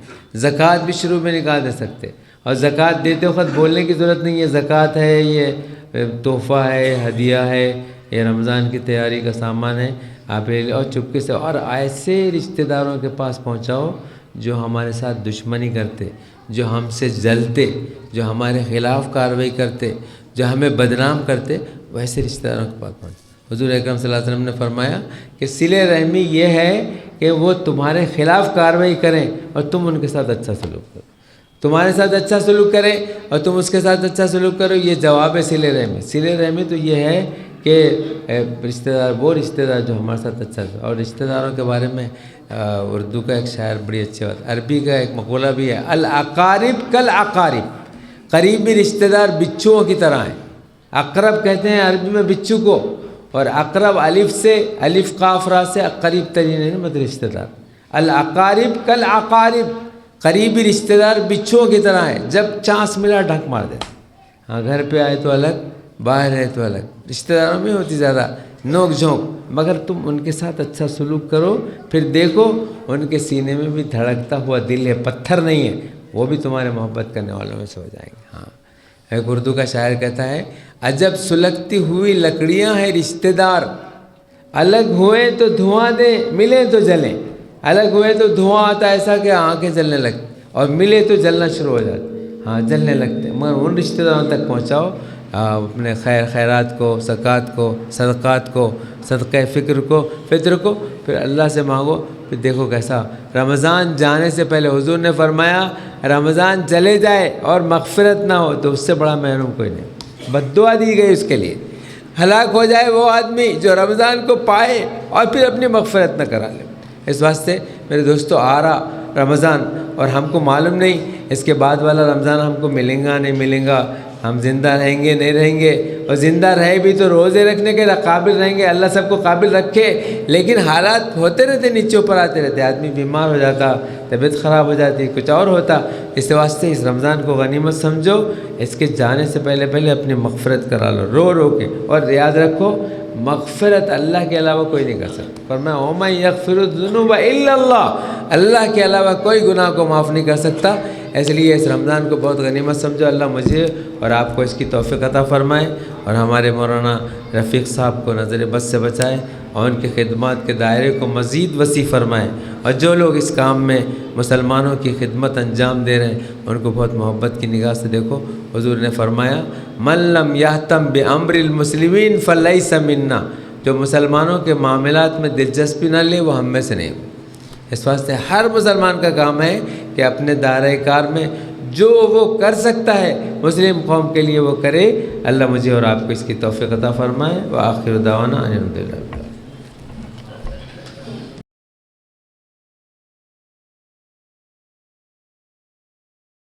Speaker 1: زکوٰۃ بھی شروع میں نکال دے سکتے، اور زکوٰۃ دیتے وقت بولنے کی ضرورت نہیں ہے زکوٰۃ ہے، یہ تحفہ ہے، ہدیہ ہے، یہ رمضان کی تیاری کا سامان ہے، آپ لے لو، اور چپکے سے۔ اور ایسے رشتہ داروں کے پاس پہنچاؤ جو ہمارے ساتھ دشمنی کرتے، جو ہم سے جلتے، جو ہمارے خلاف کارروائی کرتے، جو ہمیں بدنام کرتے، ویسے رشتہ داروں کے پاس پہنچ۔ حضور اکرم صلی اللہ علیہ وسلم نے فرمایا کہ صلہ رحمی یہ ہے کہ وہ تمہارے خلاف کارروائی کریں اور تم ان کے ساتھ اچھا سلوک کرو، تمہارے ساتھ اچھا سلوک کریں اور تم اس کے ساتھ اچھا سلوک کرو، یہ جواب ہے صلہ رحمی۔ صلہ رحمی تو یہ ہے کہ رشتہ دار، وہ رشتہ دار جو ہمارے ساتھ اچھا ہے۔ اور رشتہ داروں کے بارے میں اردو کا ایک شاعر بڑی اچھی بات، عربی کا ایک مقولہ بھی ہے، الاقارب کالعقارب، قریبی رشتہ دار بچھوؤں کی طرح ہیں۔ اقرب کہتے ہیں عربی میں بچھو کو، اور اقرب الف سے، الف قاف را سے قریب ترین ہے، مطلب رشتہ دار۔ الاقارب کالعقارب، قریبی رشتہ دار بچھوؤں کی طرح ہیں، جب چانس ملا ڈھک مار دیتے۔ ہاں گھر پہ آئے تو الگ، باہر ہے تو الگ، رشتہ داروں میں ہوتی زیادہ نوک جھونک، مگر تم ان کے ساتھ اچھا سلوک کرو، پھر دیکھو ان کے سینے میں بھی دھڑکتا ہوا دل ہے، پتھر نہیں ہے، وہ بھی تمہارے محبت کرنے والوں میں سے ہو جائیں گے۔ ہاں ایک اردو کا شاعر کہتا ہے، عجب سلگتی ہوئی لکڑیاں ہیں رشتہ دار، الگ ہوئے تو دھواں دیں، ملیں تو جلیں۔ الگ ہوئے تو دھواں آتا ایسا کہ آنکھیں جلنے لگتی، اور ملے تو جلنا شروع ہو جاتے، ہاں جلنے لگتے۔ مگر ان رشتہ داروں تک پہنچاؤ اپنے خیرات کو، زکوٰۃ کو، صدقات کو، صدقہ فطر کو، پھر اللہ سے مانگو، پھر دیکھو کیسا۔ رمضان جانے سے پہلے حضور نے فرمایا رمضان چلے جائے اور مغفرت نہ ہو تو اس سے بڑا محروم کوئی نہیں۔ بد دعا دی گئی اس کے لیے، ہلاک ہو جائے وہ آدمی جو رمضان کو پائے اور پھر اپنی مغفرت نہ کرا لے۔ اس واسطے میرے دوستو، آ رہا رمضان اور ہم کو معلوم نہیں اس کے بعد والا رمضان ہم کو ملیں گا نہیں ملیں گا، ہم زندہ رہیں گے نہیں رہیں گے، اور زندہ رہے بھی تو روزے رکھنے کے قابل رہیں گے، اللہ سب کو قابل رکھے، لیکن حالات ہوتے رہتے، نیچے اوپر آتے رہتے، آدمی بیمار ہو جاتا، طبیعت خراب ہو جاتی، کچھ اور ہوتا۔ اس واسطے اس رمضان کو غنیمت سمجھو، اس کے جانے سے پہلے اپنی مغفرت کرا لو رو رو کے، اور یاد رکھو مغفرت اللہ کے علاوہ کوئی نہیں کر سکتا۔ فرمایا وَمَن يَغْفِرُ الذُّنُوبَ إِلَّا اللَّهُ، اللہ کے علاوہ کوئی گناہ کو معاف نہیں کر سکتا۔ اس لیے اس رمضان کو بہت غنیمت سمجھو۔ اللہ مجھے اور آپ کو اس کی توفیق عطا فرمائے، اور ہمارے مولانا رفیق صاحب کو نظر بد سے بچائے، اور ان کی خدمات کے دائرے کو مزید وسیع فرمائے، اور جو لوگ اس کام میں مسلمانوں کی خدمت انجام دے رہے ہیں ان کو بہت محبت کی نگاہ سے دیکھو۔ حضور نے فرمایا من لم یہتم بامر المسلمین فلیس منا، جو مسلمانوں کے معاملات میں دلچسپی نہ لے وہ ہم میں سے نہیں۔ اس واسطے ہر مسلمان کا کام ہے کہ اپنے دائرہ کار میں جو وہ کر سکتا ہے مسلم قوم کے لیے وہ کرے۔ اللہ مجھے اور آپ کو اس کی توفیق عطا فرمائے۔ وآخر دعوانا ان الحمد للہ۔